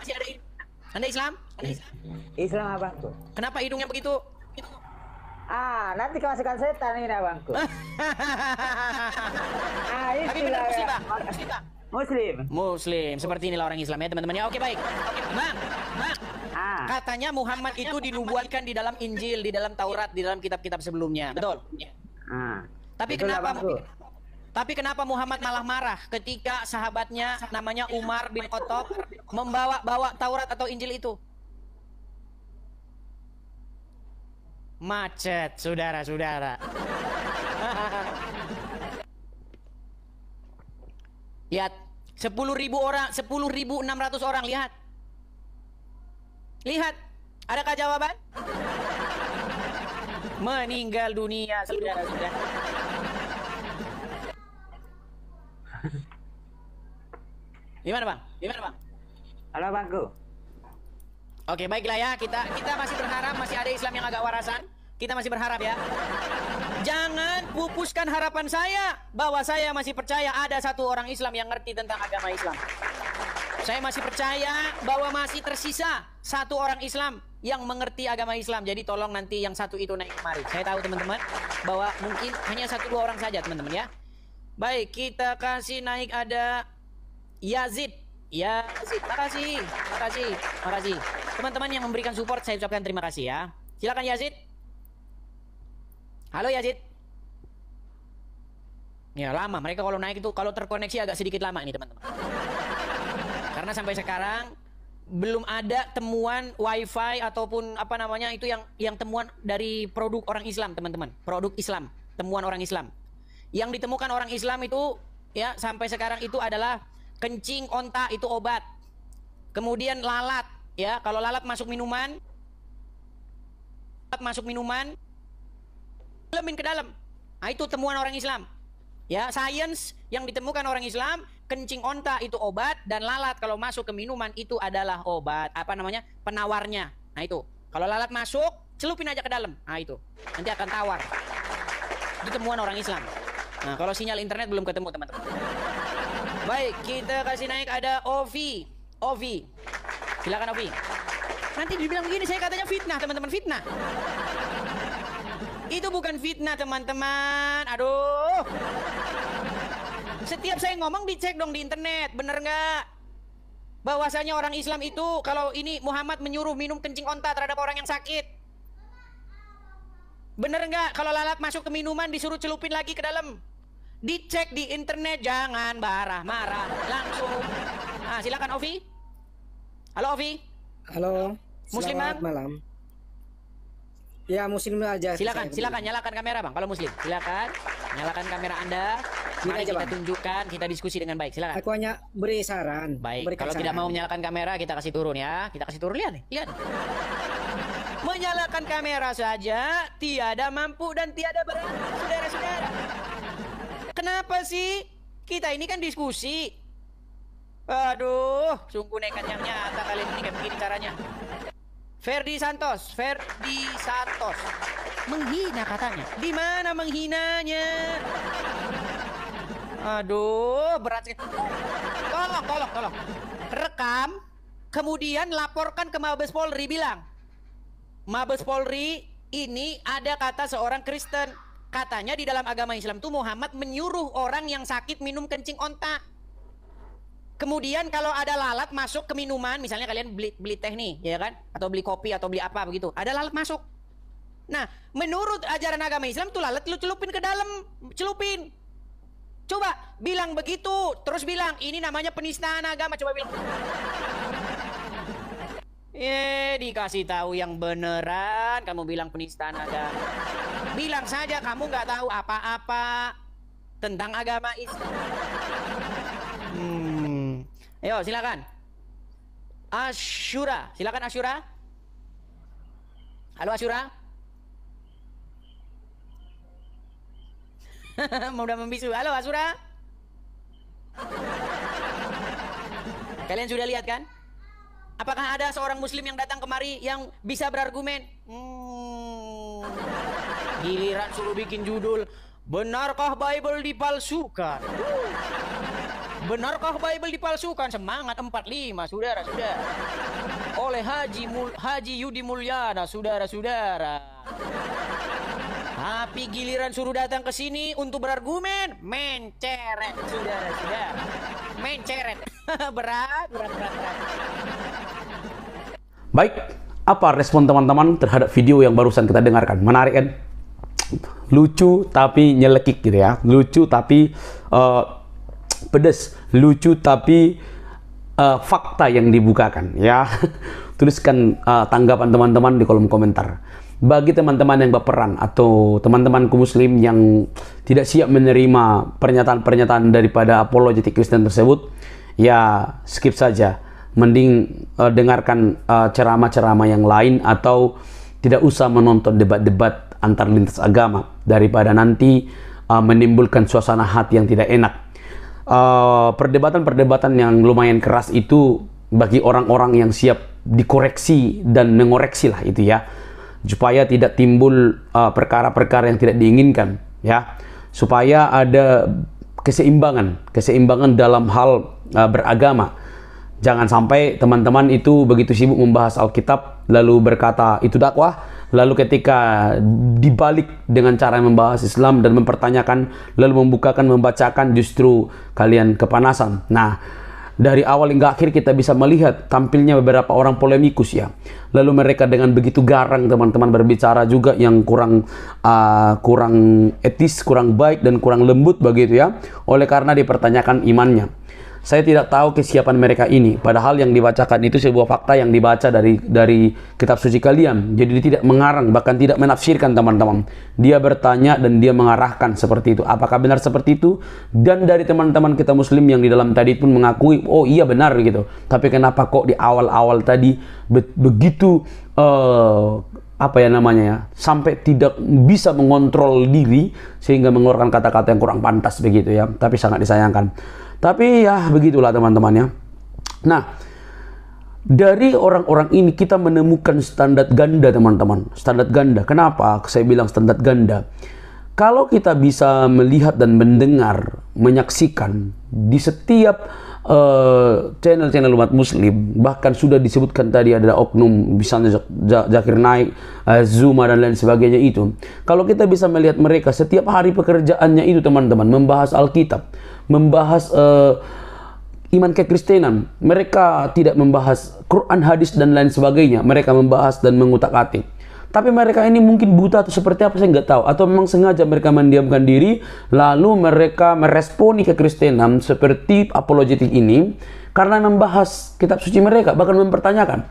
Anda Islam? Islam abangku. Kenapa hidungnya begitu? Nanti kemasukan setan ini abangku. Tapi benar muslim Bang. Muslim. Seperti inilah orang Islam ya teman-teman ya. Oke baik. Bang. Katanya Muhammad itu dinubuatkan di dalam Injil, di dalam Taurat, di dalam kitab-kitab sebelumnya. Betul? Tapi kenapa Muhammad malah marah ketika sahabatnya namanya Umar bin Khattab membawa Taurat atau Injil itu? Macet, saudara-saudara. Lihat, 10.000 orang, 10.600 orang, lihat. Lihat, adakah jawaban? Meninggal dunia, saudara-saudara. Gimana Bang? Halo bangku. Oke, baiklah ya, kita masih berharap masih ada Islam yang agak warasan. Kita masih berharap ya. Jangan pupuskan harapan saya bahwa saya masih percaya ada satu orang Islam yang ngerti tentang agama Islam. Saya masih percaya bahwa masih tersisa satu orang Islam yang mengerti agama Islam. Jadi tolong nanti yang satu itu naik kemari. Saya tahu teman-teman bahwa mungkin hanya 1-2 orang saja teman-teman ya. Baik, kita kasih naik ada Yazid. Makasih. Teman-teman yang memberikan support saya ucapkan terima kasih ya. Silakan Yazid. Halo Yazid. Ya lama mereka kalau naik itu kalau terkoneksi agak sedikit lama ini teman-teman. Karena sampai sekarang belum ada temuan wifi ataupun apa namanya itu yang temuan dari produk orang Islam teman-teman. Produk Islam, temuan orang Islam. Yang ditemukan orang Islam itu ya sampai sekarang itu adalah kencing onta itu obat. Kemudian lalat ya, kalau lalat masuk minuman masuk minuman, lemin ke dalam. Nah, itu temuan orang Islam. Ya, sains yang ditemukan orang Islam, kencing onta itu obat, dan lalat kalau masuk ke minuman itu adalah obat. Apa namanya? Penawarnya. Nah itu. Kalau lalat masuk, celupin aja ke dalam. Nah itu. Nanti akan tawar. Itu temuan orang Islam. Nah, kalau sinyal internet belum ketemu, teman-teman. Baik, kita kasih naik ada Ovi. Ovi. Silakan Ovi. Nanti dibilang begini, saya katanya fitnah, teman-teman, fitnah. Itu bukan fitnah, teman-teman. Aduh. Setiap saya ngomong dicek dong di internet, bener nggak? Bahwasanya orang Islam itu kalau ini Muhammad menyuruh minum kencing onta terhadap orang yang sakit. Bener nggak? Kalau lalat masuk ke minuman disuruh celupin lagi ke dalam. Dicek di internet, jangan marah-marah, langsung. Nah, silakan Ovi. Halo Ovi. Halo. Muslim Selamat malam. Ya, muslim aja. Silakan nyalakan kamera Bang. Kalau muslim, silakan nyalakan kamera Anda. Mari kita tunjukkan, kita diskusi dengan baik. Silakan. Aku hanya beri saran. Baik. Kalau tidak mau menyalakan kamera, kita kasih turun ya. Kita kasih turun, lihat nih. Lihat. Menyalakan kamera saja tiada mampu dan tiada berani, saudara-saudara. Kenapa sih? Kita ini kan diskusi. Aduh, sungguh nekat yang nyata kalian ini kayak begini caranya. Ferdi Santos menghina katanya. Di mana menghinanya? Aduh, berat sekali. Tolong. Rekam, kemudian laporkan ke Mabes Polri, bilang, Mabes Polri, ini ada kata seorang Kristen. Katanya di dalam agama Islam tuh Muhammad menyuruh orang yang sakit minum kencing onta. Kemudian kalau ada lalat masuk ke minuman, misalnya kalian beli teh nih, ya kan? Atau beli kopi atau beli apa begitu. Ada lalat masuk. Nah, menurut ajaran agama Islam tuh lalat lu celupin ke dalam, celupin. Coba bilang begitu, terus bilang ini namanya penistaan agama, coba bilang. Dikasih tahu yang beneran, kamu bilang penistaan agama. Bilang saja kamu nggak tahu apa-apa tentang agama Islam. Ayo silakan. Asyura, silakan Asyura. Halo Asyura. Mudah membisu. Halo Asyura. Kalian sudah lihat kan? Apakah ada seorang muslim yang datang kemari yang bisa berargumen? Giliran suruh bikin judul, benarkah Bible dipalsukan? Benarkah Bible dipalsukan? Semangat 45, saudara-saudara. Oleh Haji Yudi Mulyana, saudara-saudara. Tapi giliran suruh datang ke sini untuk berargumen, menceret, saudara-saudara. Menceret. berat. Baik, apa respon teman-teman terhadap video yang barusan kita dengarkan? Menarik kan? Lucu tapi nyelekik gitu ya. Lucu tapi pedas, lucu tapi fakta yang dibukakan ya. Tuliskan tanggapan teman-teman di kolom komentar. Bagi teman-teman yang baperan atau teman-temanku muslim yang tidak siap menerima pernyataan-pernyataan daripada apologetik Kristen tersebut, ya skip saja. Mending dengarkan ceramah-ceramah yang lain atau tidak usah menonton debat-debat antar lintas agama daripada nanti menimbulkan suasana hati yang tidak enak. Perdebatan-perdebatan yang lumayan keras itu bagi orang-orang yang siap dikoreksi dan mengoreksi lah itu ya, supaya tidak timbul perkara-perkara yang tidak diinginkan ya, supaya ada keseimbangan dalam hal beragama. Jangan sampai teman-teman itu begitu sibuk membahas Alkitab lalu berkata itu dakwah, lalu ketika dibalik dengan cara membahas Islam dan mempertanyakan lalu membacakan justru kalian kepanasan. Nah, dari awal hingga akhir kita bisa melihat tampilnya beberapa orang polemikus ya. Lalu mereka dengan begitu garang teman-teman berbicara juga yang kurang etis, kurang baik dan kurang lembut begitu ya. Oleh karena dipertanyakan imannya. Saya tidak tahu kesiapan mereka ini. Padahal yang dibacakan itu sebuah fakta yang dibaca dari kitab suci kalian. Jadi dia tidak mengarang, bahkan tidak menafsirkan teman-teman. Dia bertanya dan dia mengarahkan seperti itu. Apakah benar seperti itu? Dan dari teman-teman kita muslim yang di dalam tadi pun mengakui, oh iya benar gitu. Tapi kenapa kok di awal-awal tadi begitu apa ya namanya ya, sampai tidak bisa mengontrol diri sehingga mengeluarkan kata-kata yang kurang pantas begitu ya. Tapi sangat disayangkan. Tapi ya begitulah teman-teman ya. Nah, dari orang-orang ini kita menemukan standar ganda teman-teman. Standar ganda. Kenapa saya bilang standar ganda? Kalau kita bisa melihat dan mendengar, menyaksikan di setiap channel-channel umat muslim, bahkan sudah disebutkan tadi ada oknum, misalnya Zakir Naik, Zuma dan lain sebagainya itu. Kalau kita bisa melihat mereka setiap hari pekerjaannya itu teman-teman, membahas Alkitab, membahas iman kekristenan. Mereka tidak membahas Quran, hadis dan lain sebagainya. Mereka membahas dan mengutak-atik. Tapi mereka ini mungkin buta atau seperti apa saya nggak tahu. Atau memang sengaja mereka mendiamkan diri, lalu mereka meresponi kekristenan seperti apologetik ini karena membahas kitab suci mereka, bahkan mempertanyakan.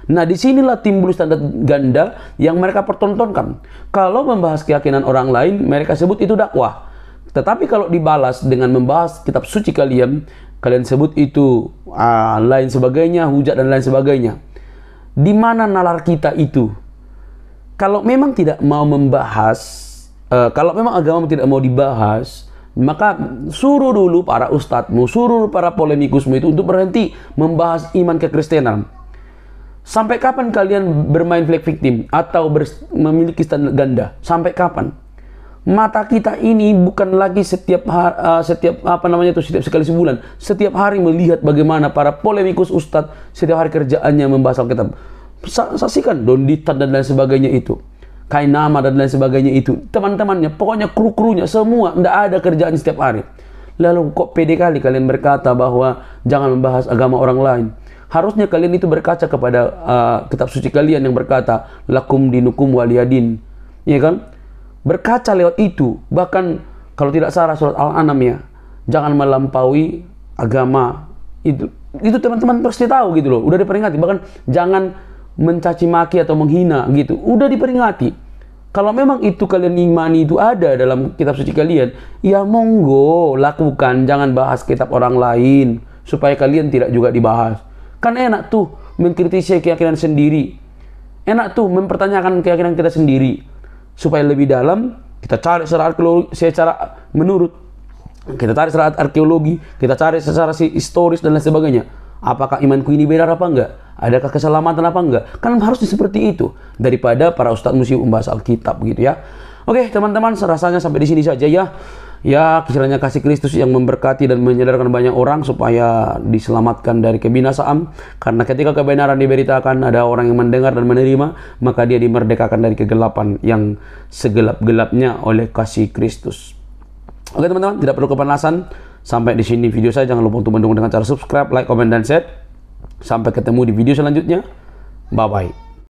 Nah, disinilah timbul standar ganda yang mereka pertontonkan. Kalau membahas keyakinan orang lain, mereka sebut itu dakwah. Tetapi kalau dibalas dengan membahas kitab suci kalian sebut itu lain sebagainya, hujat dan lain sebagainya. Di mana nalar kita itu? Kalau memang tidak mau membahas, kalau memang agama tidak mau dibahas, maka suruh dulu para ustadzmu, suruh para polemikusmu itu untuk berhenti membahas iman kekristenan. Sampai kapan kalian bermain flag victim atau memiliki standar ganda? Sampai kapan? Mata kita ini bukan lagi setiap sekali sebulan, setiap hari melihat bagaimana para polemikus ustadz setiap hari kerjaannya membahas Alkitab. Saksikan Donditan dan lain sebagainya itu, Kainama dan lain sebagainya itu, teman-temannya, pokoknya kru-krunya semua, tidak ada kerjaan setiap hari. Lalu kok pede kali kalian berkata bahwa jangan membahas agama orang lain? Harusnya kalian itu berkaca kepada kitab suci kalian yang berkata lakum dinukum waliyadin, ya kan? Berkaca lewat itu. Bahkan kalau tidak salah surat Al-An'am ya, jangan melampaui agama itu teman-teman pasti tahu gitu loh, udah diperingati. Bahkan jangan mencaci maki atau menghina gitu, udah diperingati. Kalau memang itu kalian imani, itu ada dalam kitab suci kalian, ya monggo lakukan, jangan bahas kitab orang lain supaya kalian tidak juga dibahas. Kan enak tuh mengkritisi keyakinan sendiri, enak tuh mempertanyakan keyakinan kita sendiri. Supaya lebih dalam, kita cari secara arkeologi, secara menurut, kita cari secara arkeologi, kita cari secara historis dan lain sebagainya. Apakah imanku ini benar apa enggak? Adakah keselamatan apa enggak? Kan harusnya seperti itu daripada para ustadz musim membahas Alkitab gitu ya. Oke teman-teman, rasanya sampai di sini saja ya. Ya, kiranya kasih Kristus yang memberkati dan menyadarkan banyak orang supaya diselamatkan dari kebinasaan. Karena ketika kebenaran diberitakan, ada orang yang mendengar dan menerima, maka dia dimerdekakan dari kegelapan yang segelap-gelapnya oleh kasih Kristus. Oke teman-teman, tidak perlu kepanasan. Sampai di sini video saya. Jangan lupa untuk mendukung dengan cara subscribe, like, comment, dan share. Sampai ketemu di video selanjutnya. Bye-bye.